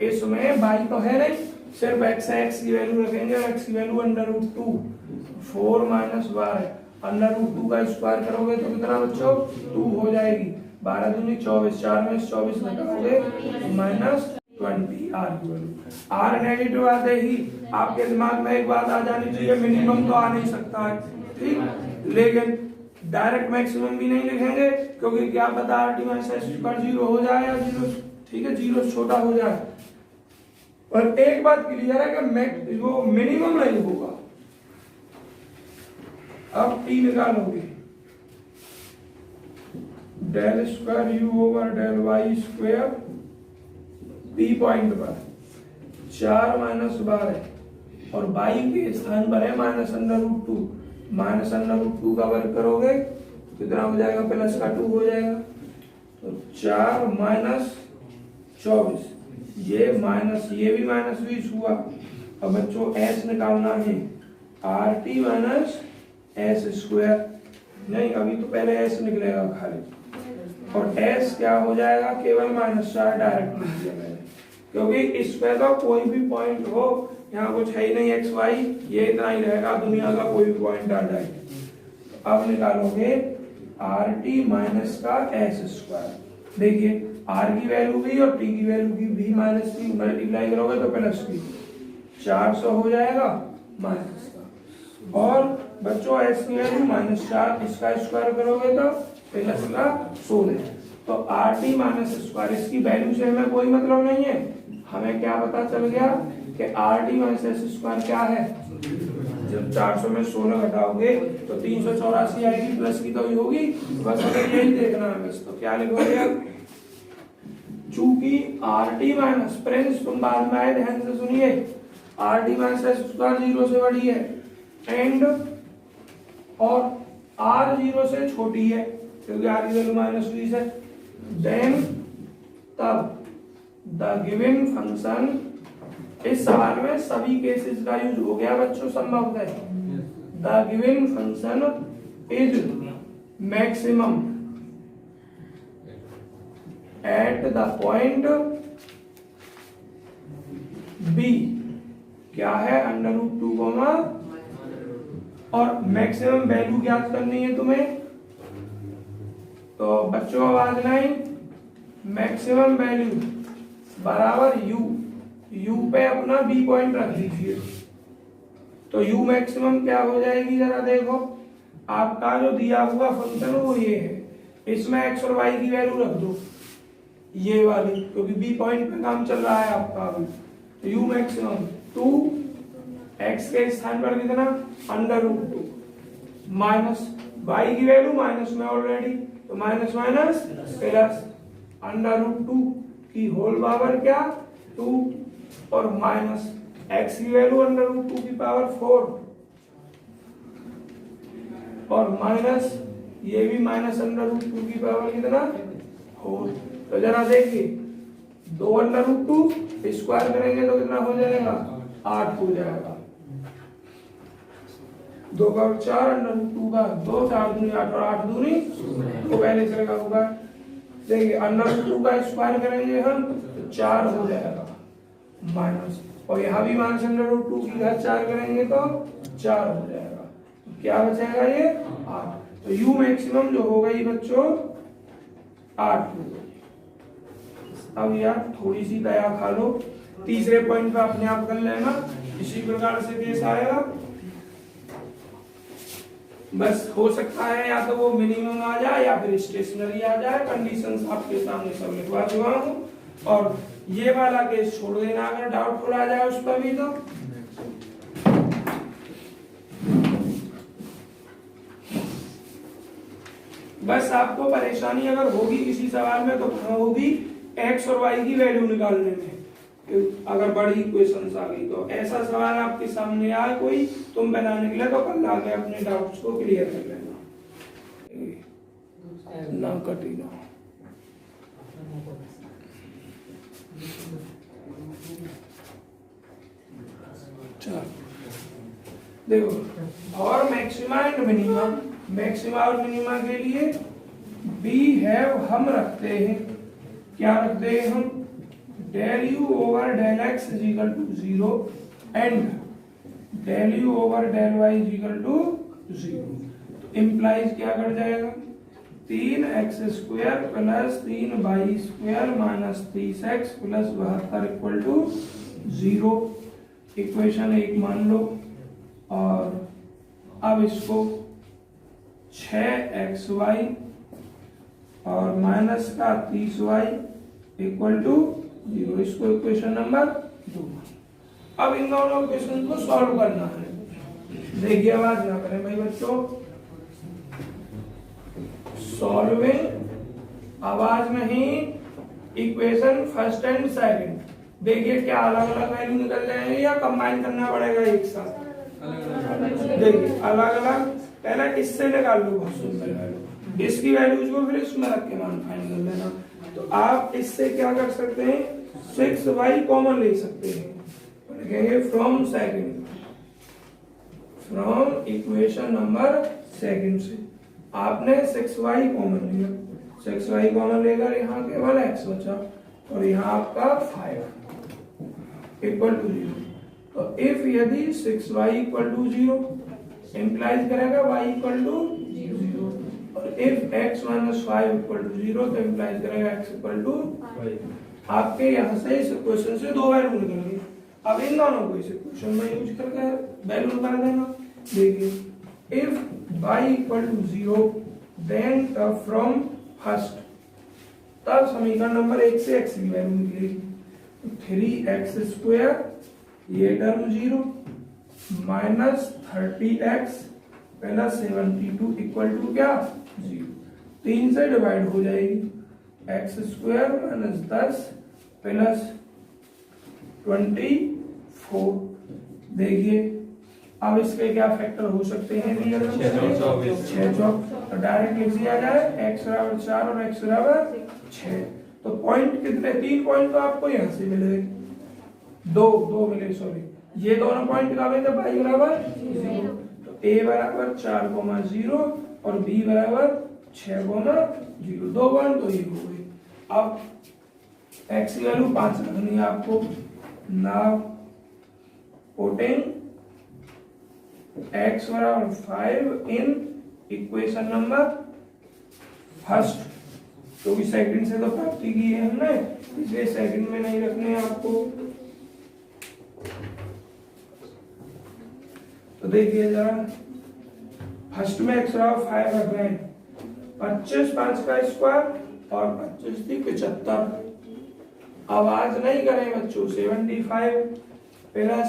इसमें y तो है नहीं, सिर्फ x की वैल्यू रखेंगे और x की वैल्यू √2, 4 माइनस 12 √2 का स्क्वायर करोगे तो कितना बच्चों 2 हो जाएगी, 12 दूनी 24, 4 में 24 घटाओगे -20 r नेगेटिव आते ही आपके दिमाग में एक बात आ जानी चाहिए, मिनिमम तो आ नहीं सकता है, ठीक, लेकिन डायरेक्ट मैक्सिमम भी नहीं लिखेंगे क्योंकि क्या पता rt - s² 0 हो जाए या 0, ठीक है, 0 छोटा हो जाए। और एक बात क्लियर है कि वो मिनिमम नहीं होगा। अब t निकालोगे, del square u over del y square B point पर 4 माइनस 12 और y के स्थान पर है -√2, -√2 का वर्ग करोगे कितना हो जाएगा, प्लस का 2 हो जाएगा, तो 4 माइनस 24, ये माइनस ये भी -20 हुआ। अब बच्चों s निकालना है, rt माइनस एस स्क्वायर, नहीं अभी तो पहले s निकलेगा खाली, और s क्या हो जाएगा, केवल -4 डायरेक्ट लिख दिया मैंने, क्योंकि इस पे तो कोई भी पॉइंट हो, यहाँ कुछ है ही नहीं x y, ये इतना ही रहेगा, दुनिया का कोई भी पॉइंट आ जाए। तो अब निकालोगे rt माइनस का एस स्क्वायर, देखिए r की वैल्यू भी और t की वैल्यू की भी माइनस की मल्टीप्लाई करोगे तो प्लस की 400 हो जाएगा माइनस का, और बच्चों s की वैल्यू -4, इसका स्क्वायर करोगे तो प्लस का 16, तो rt माइनस स्क्वायर, इसकी वैल्यू से हमें कोई मतलब नहीं है, हमें क्या पता चल गया कि rt माइनस एस स्क्वायर क्या है, जब 400 में 16 घटाओगे तो 384 आएगी, प्लस की तो ही होगी, बस हमें यही देखना है बस। तो क्या लिखोगे अब, चूंकि rt माइनस, फ्रेंड्स तुम बाद में आए ध्यान से सुनिए, rt माइनस एस स्क्वायर 0 से बड़ी है एंड और r 0 से छोटी है क्योंकि r की वैल्यू -20 है, देन तब द गिवन फंक्शन, इस सवाल में सभी केसेस का यूज हो गया बच्चों, संभव है, the given function is maximum at the point B, क्या है √2, और मैक्सिमम वैल्यू ज्ञात करनी है तुम्हें, तो बच्चों आवाज नहीं, मैक्सिमम वैल्यू बराबर u पे अपना b पॉइंट रख दीजिए, तो u मैक्सिमम क्या हो जाएगी, जरा देखो, आपका जो दिया हुआ फंक्शन वो ये है, इसमें x और y की वैल्यू रख दो, ये वाली, क्योंकि b पॉइंट पे काम चल रहा है आपका अभी, तो u मैक्सिमम 2, x के स्थान पर कितना √2, माइनस y की वैल्यू माइनस में ऑलरेडी, तो माइनस माइनस प्लस √2 की होल पावर क्या 2, और माइनस x की वैल्यू √2 की पावर 4, और माइनस ये भी माइनस √2 की पावर कितना 4। तो जरा देखिए 2 √2 स्क्वायर करेंगे तो कितना हो जाएगा 8 हो जाएगा, 2 का 4 √2 का 2, 4 दूनी 8 और 8 दूनी तो पहले चलेगा होगा, देखिए √2 का स्क्वायर करेंगे हम तो 4 हो जाएगा माइनस, और यहाँ भी माइनस √2 की घात 4 करेंगे तो 4 हो जाएगा, तो क्या बचेगा ये 8, तो u मैक्सिमम जो होगा ये बच्चों 8 होगा। अब यार थोड़ी सी दया खा लो, तीसरे पॉइंट पे अपने आप कर लेना, इसी प्रकार से केस आएगा, बस हो सकता है या तो वो मिनिमम आ जाए या फिर स्टेशनरी आ जाए, कंडीशंस आपके सामने सब लिखवा चुका हूं, और ये वाला केस छोड़ देना, अगर डाउटफुल आ जाए उस पर भी तो। बस आपको परेशानी अगर होगी किसी सवाल में तो होगी एक्स और वाई की वैल्यू निकालने में, अगर बड़ी इक्वेशंस आ गई तो। ऐसा सवाल आपके सामने आए कोई तुम बनाने के लिए तो कल आके अपने डाउट्स को क्लियर कर लेना ना कटी ना। चलो देखो, और मैक्सिमा एंड मिनिमा, मैक्सिमा और मिनिमा के लिए बी हैव हम रखते हैं, क्या रखते हैं हम, del u over del x is equal to 0 and del u over del y is equal to 0। तो इम्प्लाइज क्या कर जाएगा, 3x square plus 3y square minus 30x plus 72 equal to 0। Equation 1 मान लो, और अब इसको 6xy और माइनस का 30y इक्वल टू 0, इसको इक्वेशन नंबर 2। अब इन दोनों इक्वेशन को सॉल्व करना है। देखिए आवाज ना करें भाई बच्चों, सॉल्विंग आवाज नहीं, इक्वेशन फर्स्ट एंड सेकंड। देखिए क्या अलग अलग वैल्यू निकल जाएंगे या कंबाइन करना पड़ेगा एक साथ। देखिए अलग अलग, पहले इससे निकाल लो, बहुत सुंदर वैल्यू, इसकी वैल्यूज को फिर इसमें रख के मान फाइंड कर लेना। तो आप इससे क्या कर सकते हैं, 6y कॉमन ले सकते हैं, लिखेंगे from second, from equation number second से आपने 6y कॉमन लिया, 6y कॉमन लेकर यहाँ केवल x बचा और यहाँ आपका 5 इक्वल टू 0। तो इफ यदि 6y इक्वल टू 0 इंप्लाइज करेगा y इक्वल टू 0, और if x minus 5 equal to 0 तो इंप्लाइज करेगा x इक्वल टू 5। आपके यहाँ से इस इक्वेशन से दो वैल्यू निकल गई। अब इन दोनों को इस इक्वेशन में यूज करके वैल्यू निकाल देना। देखिए if y equal to 0 then from first, तब समीकरण नंबर 1 से x की वैल्यू निकलेगी, 3x स्क्वायर ये term 0 minus 30x plus 72 equal to क्या 0, 3 से डिवाइड हो जाएगी, x स्क्वायर माइनस 10 प्लस 24। देखिए अब इसके क्या फैक्टर हो सकते हैं, 6 तो डायरेक्ट लिख दिया जाए x बराबर 4 और x बराबर 6। तो पॉइंट कितने, 3 पॉइंट तो आपको यहाँ से मिले, दो मिले, सॉरी ये दोनों पॉइंट का मिले y बराबर 0, तो a बराबर 4,0 और b बराबर 6,0, 2 पॉइंट तो ये हो गए। अब x की वैल्यू 5 रखनी है आपको। नाउ पुटिंग x बराबर 5 इन इक्वेशन नंबर फर्स्ट, क्योंकि सेकंड से तो प्राप्ति की है हमने, इसलिए सेकंड में नहीं रखने आपको। तो देखिए जरा, फर्स्ट में x बराबर 5 रख रहे हैं, 25 5 का स्क्वायर और 25 थी 75। आवाज नहीं करें बच्चों, 75 plus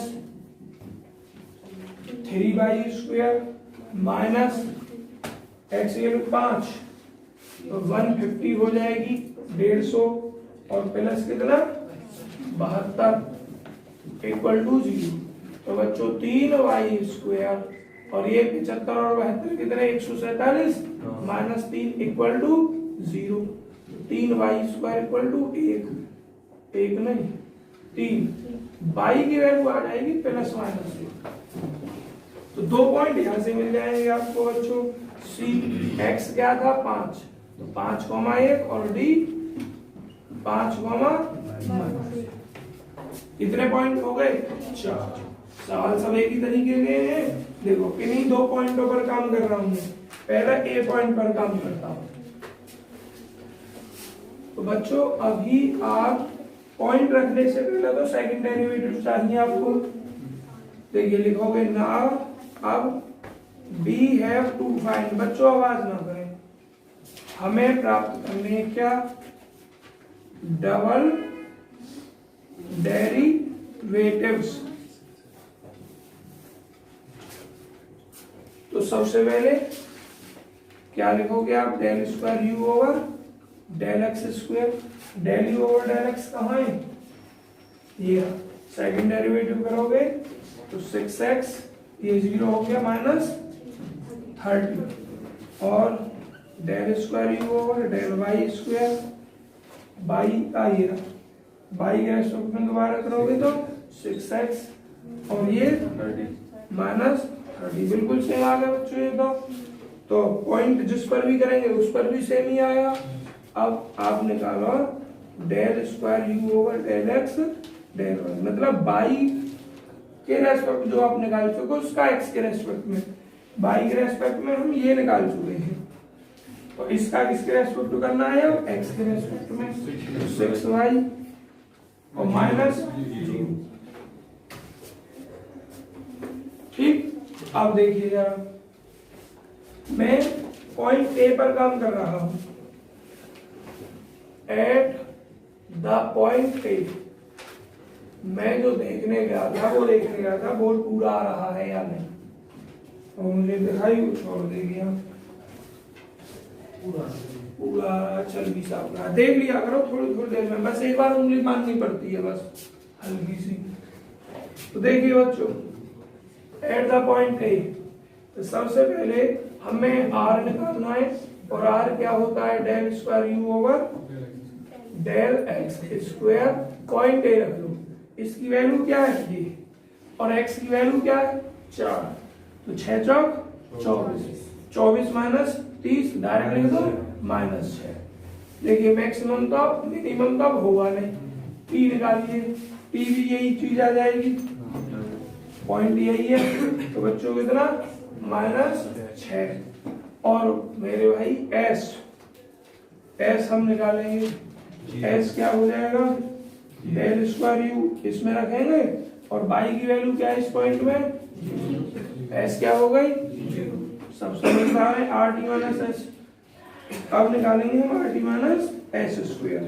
3y square minus x की वैल्यू 5 तो 150 हो जाएगी, 150 और प्लस कितना 72 इक्वल टू 0। तो बच्चों 3y स्क्वायर और ये 75 और 72 कितने 147 minus 3 equal to 0। 3y square equal to 1 नहीं 3, y की वैल्यू आ जाएगी प्लस माइनस 1। तो 2 पॉइंट यहाँ से मिल जाएंगे आपको बच्चों। c x क्या था 5, तो 5,1 और d 5,1। कितने पॉइंट हो गए 4। सवाल सब एक ही तरीके के हैं। देखो किन्हीं 2 पॉइंटों पर काम कर रहा हूं मैं, पहले a पॉइंट पर काम करता हूं। तो बच्चों अभी आप पॉइंट रखने से पहले तो सेकंड डेरिवेटिव चाहिए आपको। देखिए लिखोगे नाउ अब we have to find, बच्चों आवाज ना करें, हमें प्राप्त करने क्या, डबल डेरिवेटिव्स। तो सबसे पहले क्या लिखोगे आप, del square u over del x square. Del u over del x कहाँ है, ये सेकंड डेरिवेटिव करोगे तो 6x, ये 0 हो गया, माइनस 30 और del square u over del y square, y का ये बाई के रेस्पेक्ट में दोबारा करोगे तो 6x और ये माइनस 30, बिल्कुल सेम आ गया बच्चों ये तो पॉइंट जिस पर भी करेंगे उस पर भी सेम ही आएगा। अब आप निकालो del square u over del x del y, मतलब बाई के रेस्पेक्ट जो आप निकाल चुके हो उसका एक्स के रेस्पेक्ट में, बाई के रेस्पेक्ट में हम ये निकाल चुके हैं, तो इसका किसके रेस्पेक्ट में करना है, अब एक्स के रेस्पेक्ट में, तो 6y और माइनस 0। ठीक, अब देखिए जरा, मैं पॉइंट ए पर काम कर रहा हूं, एट द पॉइंट ए मैं जो देखने गया था वो देखने गया था बोर्ड पूरा आ रहा है या नहीं, और मुझे दिखाई वो छोड़ दे गया पूरा चल भी साफ रहा, देख लिया करो थोड़ी थोड़ी देर में, बस एक बार उंगली मारनी पड़ती है बस हल्की सी। तो देखिए बच्चों, एट द पॉइंट ए, तो सबसे पहले हमें आर निकालना है, और आर क्या होता है, del square u over del x square, point A रख लो, इसकी वैल्यू क्या है ये, और एक्स की वैल्यू क्या है 4, तो 6 चौक 24, 24 माइनस 30 डायरेक्ट लिख दो -6। देखिए मैक्सिमम तो मिनिमम तो होगा नहीं, टी निकालिए, टी भी यही चीज आ जाएगी, पॉइंट यही है, तो बच्चों कितना -6, और मेरे भाई एस हम निकालेंगे, एस क्या हो जाएगा, डेल स्क्वायर यू इसमें रखेंगे, और बाई की वैल्यू क्या है इस पॉइंट में, एस क्या हो गई 0, सबसे मिलता है आर टी माइनस एस। अब निकालेंगे हम R T minus S square,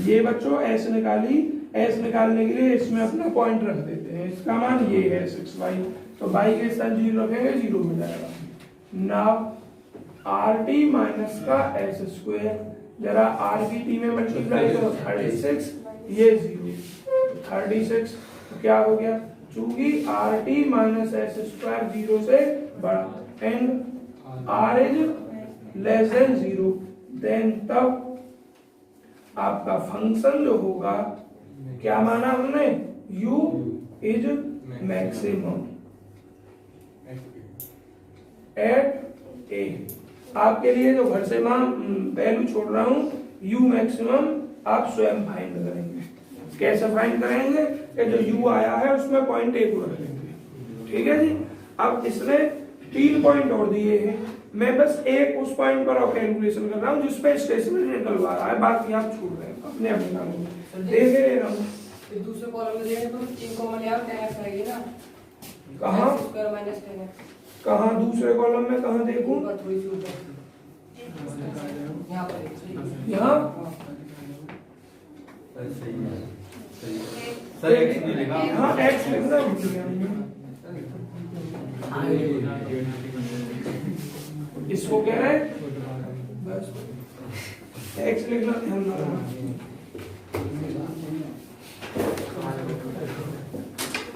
ये बच्चों एस निकाली, एस निकालने के लिए इसमें अपना पॉइंट रख देते हैं, इसका मान ये है 6y, तो बाई के साथ 0 रखेंगे 0 हो जाएगा। नाउ आर टी माइनस का एस स्क्वायर, जरा आर की टी में मल्टीप्लाई करो 36, ये 0 36, तो क्या हो गया, चूंकि r T minus S square 0 से बड़ा and r is less than 0, then तब आपका फंक्शन जो होगा, क्या माना हमने, u is maximum at A. आपके लिए जो घर से मैं वैल्यू छोड़ रहा हूं, u मैक्सिमम आप स्वयं फाइंड करेंगे। कैसे फाइंड करेंगे, कि जो u आया है उसमें पॉइंट ए को रख लेंगे, ठीक है जी। अब इसने 3 पॉइंट और दिए हैं, मैं बस एक उस पॉइंट पर कैलकुलेशन कर रहा हूँ जिसपे स्टेशनरी निकलवा रहा है, बाकी आप छोड़ रहे हैं अपने अपने नामों में, देख ले रहा हूँ। दूसरे कॉलम में देखें तो 3 कॉमन यार 10x रहेगी ना, कहाँ स्क्वायर माइनस 10x, कहाँ दूसरे कॉलम में कहाँ देखूं, थोड़ी सी ऊपर यहाँ पर, यहाँ सर एक्स नहीं लिखा, हाँ एक्स लिखना भूल गया, इसको कह रहे हैं बस एक्स लिखना ध्यान रखना।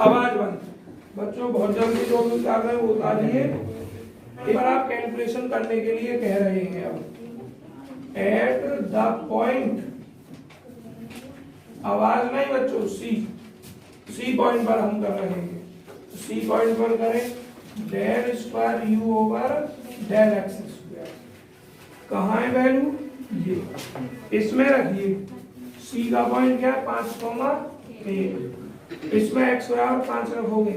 आवाज बंद बच्चों, बहुत जल्दी जो भी कर रहे हैं वो उतारिए, एक बार आप कैलकुलेशन करने के लिए कह रहे हैं। अब एट द पॉइंट, आवाज नहीं बच्चों, सी पॉइंट पर हम कर रहे हैं, सी पॉइंट पर करें del square u over del x square, कहाँ है वैल्यू, ये इसमें रखिए, सी का पॉइंट क्या है 5,1, इसमें x बराबर 5 रखोगे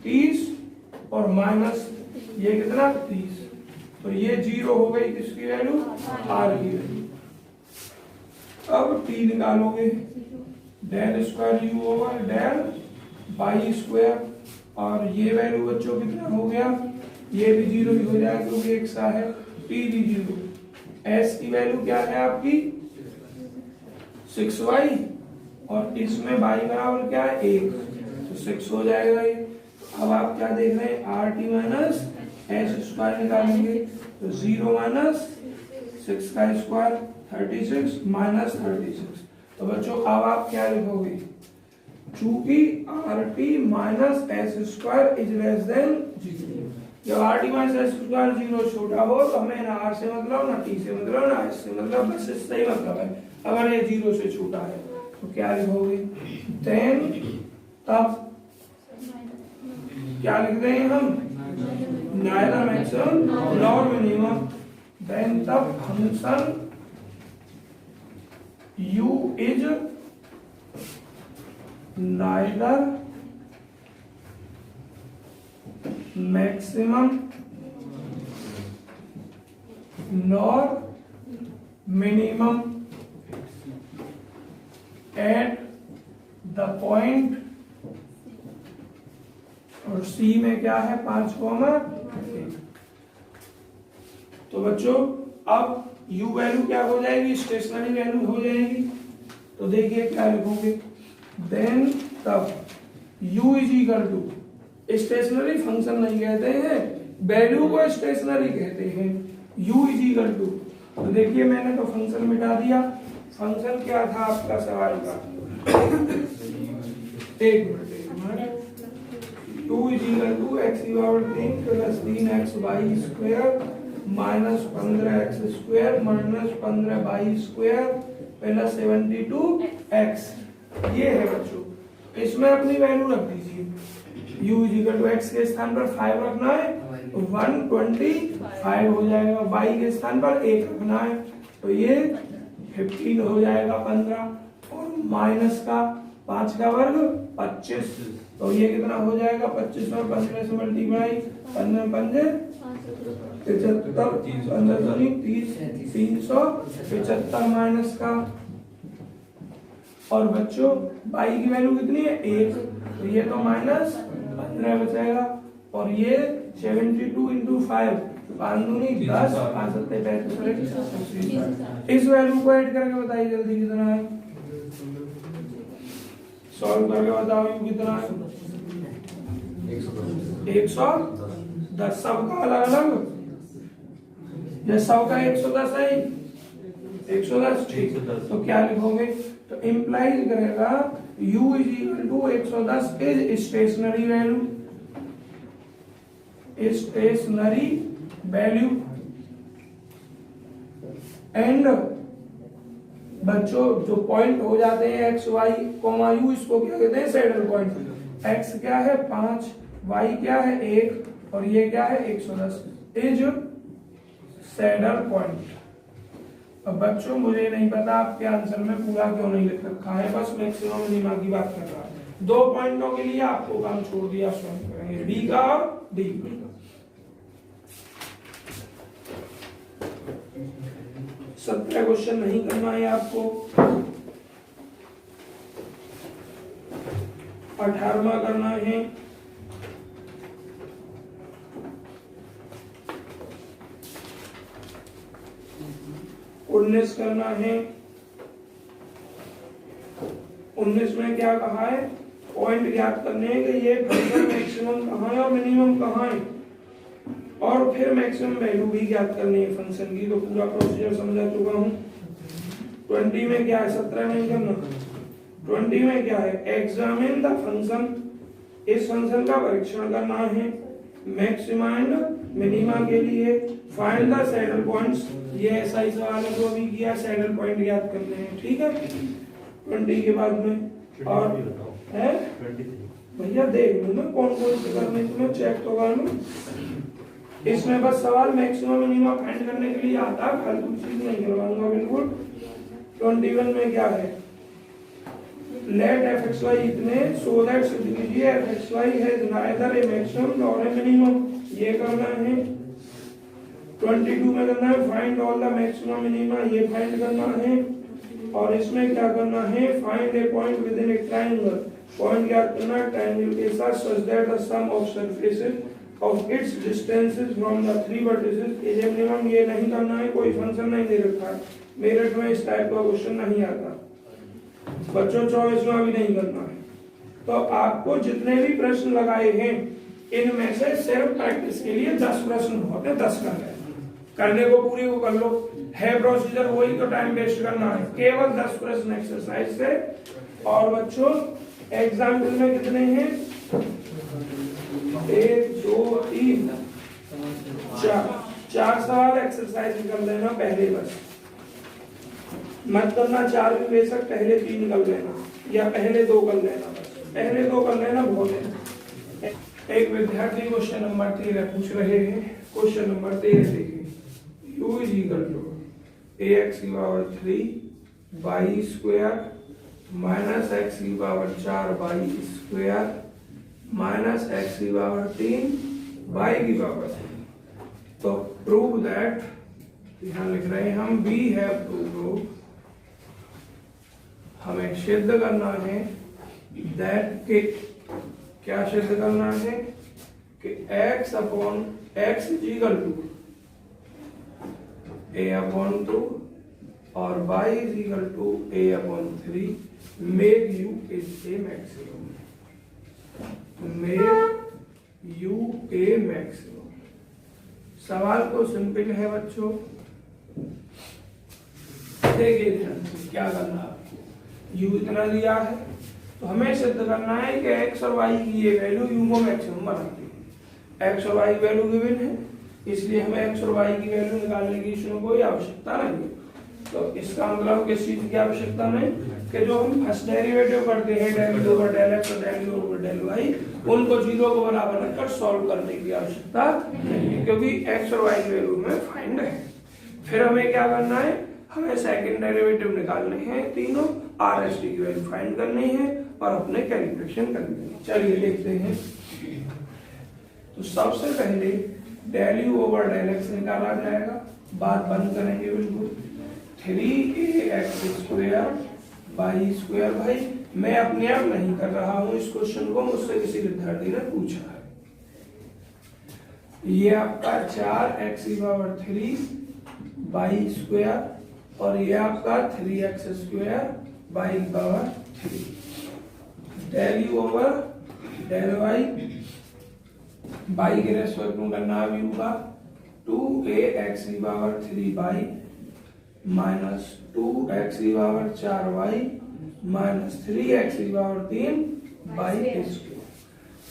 30 और माइनस ये कितना 30, तो ये 0 हो गई किसकी वैल्यू, आर की वैल्यू। अब t निकालोगे, del square u over del y square, और ये वैल्यू बच्चों कितना हो गया, ये भी 0 ही हो जाएगा क्योंकि एक सा है, t भी 0। s की वैल्यू क्या है आपकी 6y और इसमें y बराबर क्या है 1, तो 6 हो जाएगा ये। अब आप क्या देख रहे हैं, R T minus S square निकालेंगे, तो 0 माइनस 6 का स्क्वायर 36 माइनस 36। तो बच्चों अब आप क्या लिखोगे, चूंकि r T minus S square is less than 0। जब R T minus S square 0 छोटा हो तो हमें ना आर से मतलब, ना टी से मतलब, ना एस से मतलब, बस इससे ही मतलब है। अगर ये 0 से छोटा है तो क्या लिखोगे, देन तब क्या लिख रहे हैं हम, neither maximum nor minimum, then तब function u is neither maximum nor minimum at the point, और सी में क्या है 5,1। तो बच्चों अब u वैल्यू क्या हो जाएगी, स्टेशनरी वैल्यू हो जाएगी। तो देखिए क्या लिखोगे, देन तब u is equal to, stationary function नहीं कहते हैं, वैल्यू को स्टेशनरी कहते हैं, u इज इक्वल टू। तो देखिए मैंने तो फंक्शन मिटा दिया, फंक्शन क्या था आपका सवाल का, एक minute 2 is equal to x की power 3 plus 3x y square minus 15x square minus 15y square plus 72x। ये है बच्चों, इसमें अपनी वैल्यू रख दीजिए, u is equal to x के स्थान पर 5 रखना है तो 125 हो जाएगा, y के स्थान पर 1 रखना है तो ये 15 हो जाएगा 15, और माइनस का 5 का वर्ग 25, तो ये कितना हो जाएगा 25 और 15 से मल्टीप्लाई, 15 पंजे 75, 15 दूनी 30, 375 माइनस का, और बच्चों y की वैल्यू कितनी है 1, तो ये तो माइनस 15 बचेगा, और ये 72 इंटू 5, 5 दूनी 10, 5 सत्ते 35, इस वैल्यू को ऐड करके बताइए जल्दी कितना है, सॉल्व करके बताओ यू कितना है 110। सबका अलग अलग, या सबका 110 है 110, ठीक। तो क्या लिखोगे, तो इंप्लाइज करेगा u is equal to 110 is stationary value, stationary value, and बच्चों जो पॉइंट हो जाते हैं x y कोमा u, इसको क्या कहते हैं सैडल पॉइंट। x क्या है 5, y क्या है 1, और ये क्या है 110 इज सैडल पॉइंट। अब बच्चों मुझे नहीं पता आपके आंसर में पूरा क्यों नहीं लिख रखा है, बस मैक्सिमम मिनिमा की बात कर रहा है। 2 पॉइंटों के लिए आपको काम छोड़ दिया, स्वयं करेंगे डी का और डी। 17 क्वेश्चन नहीं करना है आपको, 18वां करना है। उन्नीस करना है। 19 में क्या कहा है, पॉइंट ज्ञात करने हैं कि ये फंक्शन मैक्सिमम कहाँ है और मिनिमम कहाँ है, और फिर मैक्सिमम वैल्यू भी ज्ञात करनी है फंक्शन की। तो पूरा प्रोसीजर समझा चुका हूँ। 20 में क्या है, 17 नहीं करना। 20 में क्या है, एग्जामिन द फंक्शन, इस फंक्शन का परीक्षण करना है। मैक्सिमा एंड मिनिमा के लिए फाइंड द सैडल पॉइंट्स, ये ऐसा ही सवाल है जो अभी किया, सैडल पॉइंट ज्ञात करने हैं, ठीक है। 20 के बाद में और है भैया देख लूँ मैं कौन कौन से करने, तुम्हें चेक तो कर लूँ। इसमें बस सवाल मैक्सिमम मिनिमा फाइंड करने के लिए आता है, फालतू चीज नहीं करवाऊंगा बिल्कुल। 21 में क्या है, लेट fxy इतने सो दैट सिद्ध कीजिए fxy has neither a maximum nor a minimum, ये करना है। 22 में करना है find all the maximum minima, ये फाइंड करना है। और इसमें क्या करना है, find a point within a triangle, point ज्ञात करना है ट्रायंगल के साथ, such that the sum of surfaces of its distances from the 3 vertices is a minimum, ये नहीं करना है, कोई फंक्शन नहीं दे रखा है। मेरिट में इस टाइप का क्वेश्चन नहीं आता। बच्चों 24वां भी नहीं करना है। तो आपको जितने भी प्रश्न लगाए हैं इनमें से सिर्फ प्रैक्टिस के लिए 10 प्रश्न बहुत है, 10 कर लेना, करने को पूरी को कर लो, है प्रोसीजर वही, तो टाइम वेस्ट करना है, केवल 10 प्रश्न एक्सरसाइज से। और बच्चों एग्जाम्पल में कितने हैं, 1 2 3 4 सवाल एक्सरसाइज निकल लेना पहले, बस मत करना 4 भी बेशक, पहले 3 निकल लेना या पहले 2 कर लेना, बस पहले 2 कर लेना बहुत है। एक विद्यार्थी क्वेश्चन नंबर 13 पूछ रहे हैं। क्वेश्चन नंबर 13 देखिए, u is equal to ax की power 3 y square minus x की power 4 y square minus x की पावर 3 y की पावर 3। तो प्रूव दैट, यहाँ लिख रहे हैं हम, वी हैव टू प्रूव, हमें सिद्ध करना है दैट के, क्या सिद्ध करना है कि x upon x is equal to a upon 2 और y is equal to a upon 3 make u is a maximum, make u a maximum. सवाल तो सिंपल है बच्चों, देखिए क्या करना है, u इतना दिया है तो हमें सिद्ध करना है कि x और y की ये वैल्यू u को मैक्सिमम बनाती है। x और y वैल्यू गिवन है, इसलिए हमें x और y की वैल्यू निकालने की इसमें कोई आवश्यकता नहीं है। तो इसका मतलब किस चीज की आवश्यकता नहीं, कि जो हम फर्स्ट डेरिवेटिव करते हैं डेल ओवर डेल x और डेल ओवर डेल y, उनको 0 को बराबर रखकर सॉल्व करने की आवश्यकता नहीं है, क्योंकि x और y की वैल्यू में फाइंड है। फिर हमें क्या करना है, हमें सेकंड डेरिवेटिव निकालने हैं, तीनों RST की वैल्यू फाइंड करनी है और अपने कैलकुलेशन करनी है। चलिए देखते हैं। तो सबसे पहले del u over del x निकाला जाएगा, बात बंद करेंगे बिल्कुल। 3ax स्क्वायर y स्क्वायर, भाई मैं अपने आप नहीं कर रहा हूं इस क्वेश्चन को, मुझसे किसी विद्यार्थी ने पूछा है। ये आपका 4x की पावर 3 y स्क्वायर और ये आपका 3x स्क्वायर y की power 3, del u over del y के रेस्पेक्ट में करना है u का, 2ax की पावर 3y माइनस 2x की पावर 4y माइनस 3x की पावर 3y स्क्वायर।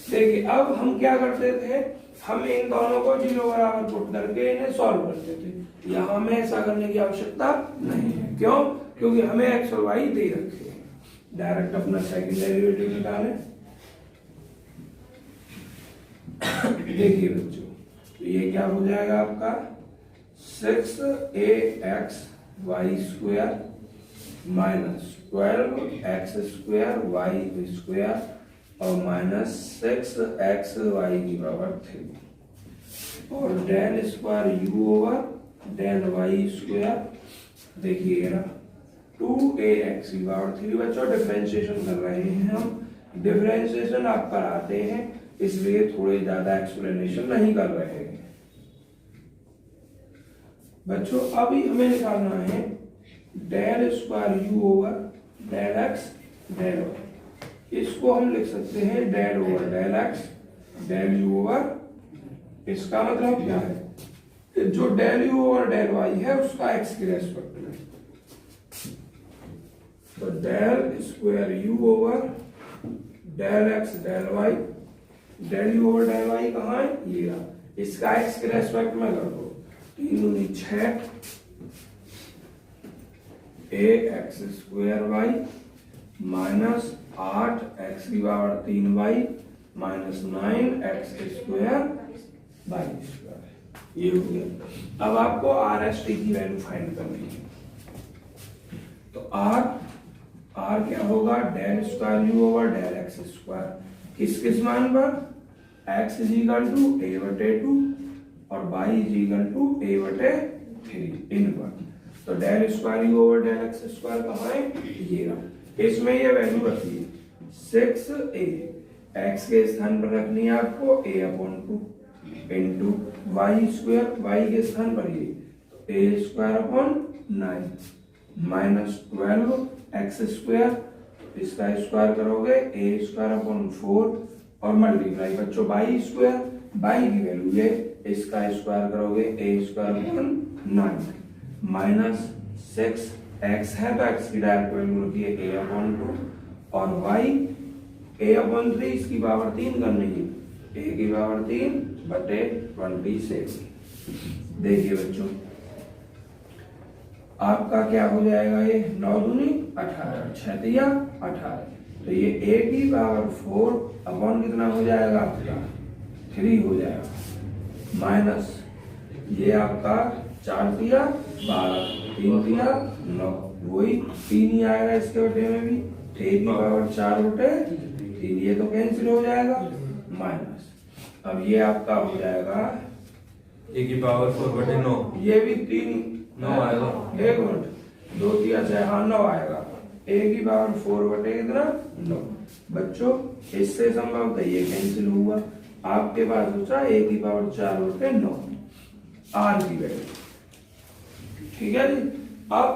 देखिए अब हम क्या करते थे, हम इन दोनों को 0 बराबर पुट करके इन्हें सॉल्व करते थे। यहाँ हमें ऐसा करने की आवश्यकता नहीं है, क्यों, क्योंकि हमें x और y दे रखे हैं। डायरेक्ट अपना सेकंड डेरिवेटिव निकालें। देखिए बच्चों, तो ये क्या हो जाएगा आपका 6ax y square minus 12x square y square और माइनस 6x y की पावर 3 और del square u over del y square. देखिए 2ax की पावर 3। बच्चों डिफरेंशिएशन कर रहे हैं हम, डिफरेंशिएशन आप कराते हैं इसलिए थोड़ी ज्यादा एक्सप्लेनेशन नहीं कर रहे हैं बच्चों। अभी हमें निकालना है del square u over del x del y। इसको हम लिख सकते हैं del over del x del u over, इसका मतलब क्या है कि जो del u over del y है उसका x के रेस्पेक्ट में, तो del square u over del x del y, del u over del y कहाँ है, ये रहा, इसका x के रेस्पेक्ट में कर दो, 3 दूनी 6 ax square y minus 8x की power 3y minus 9x square y square, ये हो गया। अब आपको RST की वैल्यू फाइंड करनी है, तो r क्या होगा, del square u over del x square, किस मान पर, x is equal to a/2 और y is equal to a/3 इन पर। तो del square u over del x square कहाँ है, ये रहा, इसमें ये वैल्यू रखी है 6a, x के स्थान पर रखनी है आपको a/2 into y square, y के स्थान पर ये a² अपॉन 9 -12x², इसका स्क्वायर करोगे a²/4 और मल्टीप्लाई बच्चों y², y की वैल्यू ये, इसका स्क्वायर करोगे a²/9 -6x है तो x की डायरेक्ट वैल्यू रखिए a/2 और y a/3 इसकी पावर 3 करनी है, a की पावर 3 बटे 26। देखिए बच्चों आपका क्या हो जाएगा, ये 9 दूनी 18, 6 तिया 18, तो ये a की पावर 4 अपॉन कितना हो जाएगा आपका 3 हो जाएगा, माइनस ये आपका 4 तिया 12, 3 तिया 9, वही 3 ही आएगा इसके बटे में भी, a की पावर 4 बटे 3, ये तो कैंसिल हो जाएगा, माइनस अब ये आपका हो जाएगा a की पावर 4/9, ये भी 3 9 आएगा, 1 मिनट 2 तिया 6, हाँ 9 आएगा, a की पावर 4 बटे कितना 9। बच्चों इससे संभव था ये कैंसिल हुआ, आपके पास बचा a की पावर 4 बटे 9 r की वैल्यू, ठीक है जी। अब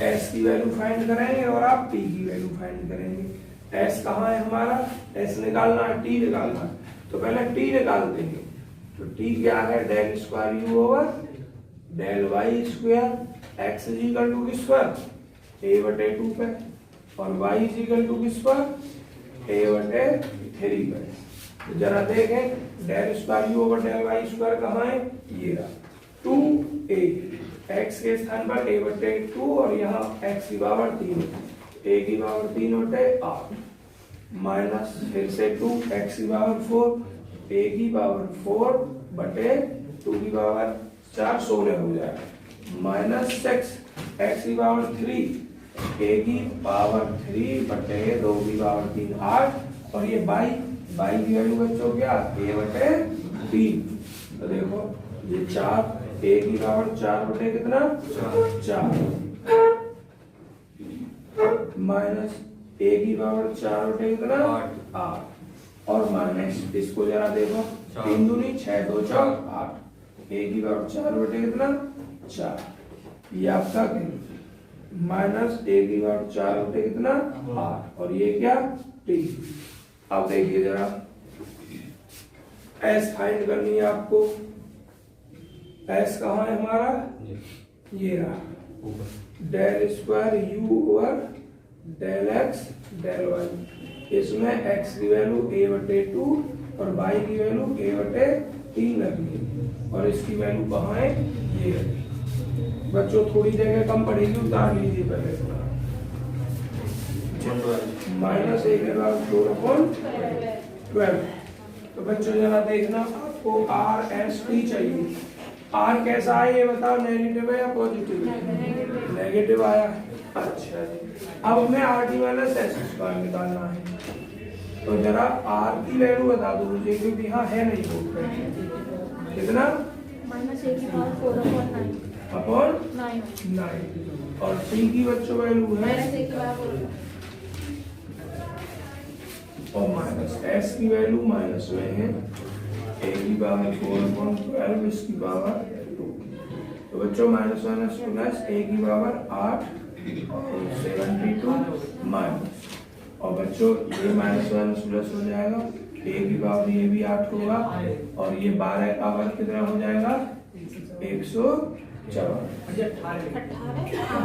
s की वैल्यू फाइंड करेंगे और आप t की वैल्यू फाइंड करेंगे। s कहाँ है हमारा, s निकालना है, t निकालना है, तो पहले t निकालते हैं, तो t क्या है, del square u over del y square, x is equal to किस पर a बटे 2 पे और y इज इक्वल टू किस पर a बटे 3 पे। तो जरा देखें del square u over del y square कहाँ है, ये रहा 2a, x के स्थान पर a बटे 2 और यहाँ x की पावर 3, a की पावर 3 बटे 8 माइनस फिर से 2 x की पावर 4, a की पावर 4 बटे 2 की पावर 4 16 हो जाएगा, माइनस 6 x की पावर 3, a की पावर 3 बटे 2 की पावर 3 8 और ये y की वैल्यू बच्चों क्या a बटे 3, तो देखो ये 4 a की पावर 4 बटे कितना 4 माइनस a की पावर 4 बटे कितना 8 और माइनस इसको जरा देखो 3 दूनी 6 2 4 8, a की पावर 4 बटे कितना 4, ये आपका माइनस a की पावर 4 बटे कितना 8 और ये क्या t। अब देखिए जरा s फाइंड करनी है आपको, s कहाँ है हमारा, ये रहा del square u over del x del y, इसमें x की वैल्यू a बटे 2 और y की वैल्यू a बटे 3 रखनी और इसकी वैल्यू कहाँ है, ये रखनी। बच्चों थोड़ी जगह कम पड़ेगी, उतार लीजिए पहले थोड़ा, माइनस 1/4/12। तो बच्चों जरा देखना आपको r s t चाहिए, r कैसा है ये बताओ, नेगेटिव है या पॉजिटिव, नेगेटिव आया, अच्छा जी। अब हमें r t minus s square निकालना है, तो जरा r की वैल्यू बता दो मुझे, क्योंकि यहाँ है नहीं बोर्ड पे, कितना अपॉन 9 और t की बच्चों वैल्यू है और माइनस s की वैल्यू माइनस में है, a की पावर 4/12 इसकी पावर 2, तो बच्चों माइनस माइनस प्लस a की पावर 8 और 72 माइनस, और बच्चों ये माइनस माइनस प्लस हो जाएगा, a की पावर ये भी 8 होगा और ये 12 का वर्ग कितना हो जाएगा 104।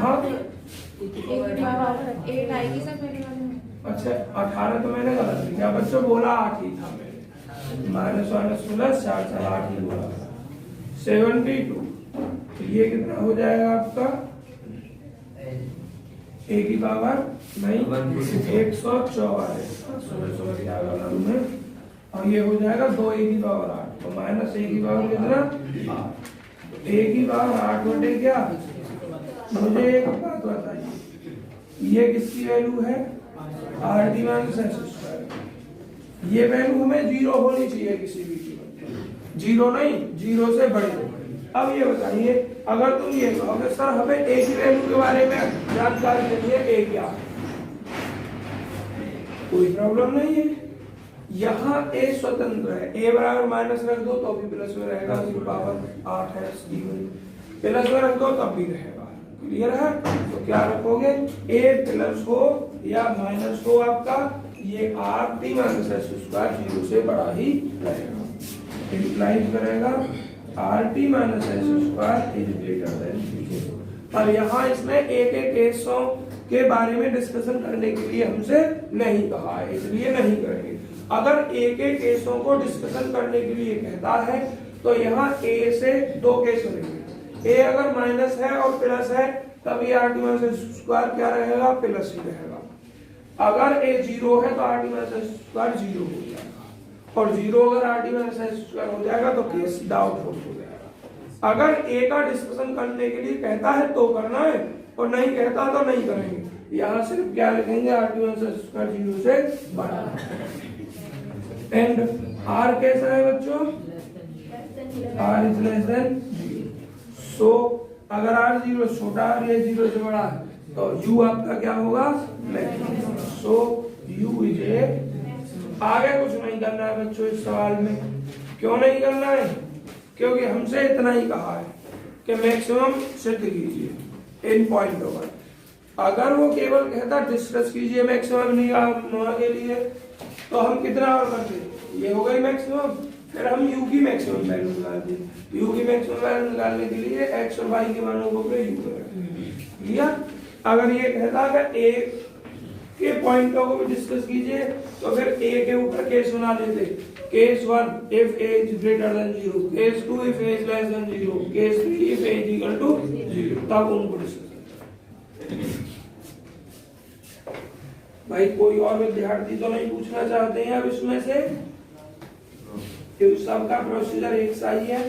हाँ अच्छा 18 तो मैंने गलत लिखा बच्चों, बोला 8 ही था मैंने, माइनस माइनस प्लस 4 4 8 ही बोला 72, तो ये कितना हो जाएगा आपका a की पावर नहीं 144 में और ये हो जाएगा 2 a की पावर 8, तो माइनस a की पावर कितना 8, a की पावर 8 बटे क्या, मुझे एक बात बताइए ये किसकी वैल्यू है, r t minus s square, ये वैल्यू हमें 0 होनी चाहिए किसी भी कीमत पे, 0 नहीं 0 से बड़ी। अब ये बताइए अगर तुम ये कहोगे सर हमें a की वैल्यू के बारे में जानकारी चाहिए, a क्या, कोई प्रॉब्लम नहीं है, यहाँ a स्वतंत्र है, a बराबर माइनस रख दो तो भी प्लस में रहेगा, पावर 8 है, प्लस में रख दो तब भी रहेगा, क्लियर है? तो क्या रखोगे, ए प्लस हो या माइनस हो आपका, ये R T minus S square 0 से बड़ा ही रहेगा, इंप्लाइज करेगा R T minus S square is greater than 0। और यहाँ इसमें एक एक केसों के बारे में डिस्कशन करने के लिए हमसे नहीं कहा है, इसलिए नहीं करेंगे। अगर एक एक केसों को डिस्कशन करने के लिए कहता है तो यहाँ ए से दो केस बनेंगे, ए अगर माइनस है और प्लस है तब ये R T minus S square क्या रहेगा, प्लस ही रहेगा। अगर ए 0 है तो R T minus S square 0 हो जाएगा, और 0 अगर R T minus S square हो जाएगा तो केस डाउटफुल हो जाएगा। अगर ए का डिस्कशन करने के लिए कहता है तो करना है, और नहीं कहता तो नहीं करेंगे। यहाँ सिर्फ क्या लिखेंगे, R T minus S square 0 से बड़ा है। एंड आर कैसा है बच्चों, आर इज लेस देन 0। सो अगर आर 0 छोटा और ये 0 से बड़ा है तो u आपका क्या होगा, सो u इज ए। आगे कुछ नहीं करना है बच्चों इस सवाल में। क्यों नहीं करना है, क्योंकि हमसे इतना ही कहा है कि मैक्सिमम सिद्ध कीजिए इन पॉइंट पर। अगर वो केवल कहता डिस्कस कीजिए मैक्सिमम निकालने के लिए तो हम कितना और करते, ये हो गई मैक्सिमम, फिर हम u की मैक्सिमम वैल्यू निकालते हैं। u की मैक्सिमम वैल्यू निकालने के लिए x और y के मानों को फिर u करें। लिया? अगर ये कहता है a के पॉइंटों को भी डिस्कस कीजिए तो फिर a के ऊपर केस बना लेते, case 1 if a is greater than 0, case 2 if a is less than 0, case 3 if a is equal to 0, तब उनको डिस्कस। भाई कोई और विद्यार्थी तो नहीं पूछना चाहते हैं अब इसमें से, क्योंकि सबका प्रोसीजर एक सा ही है।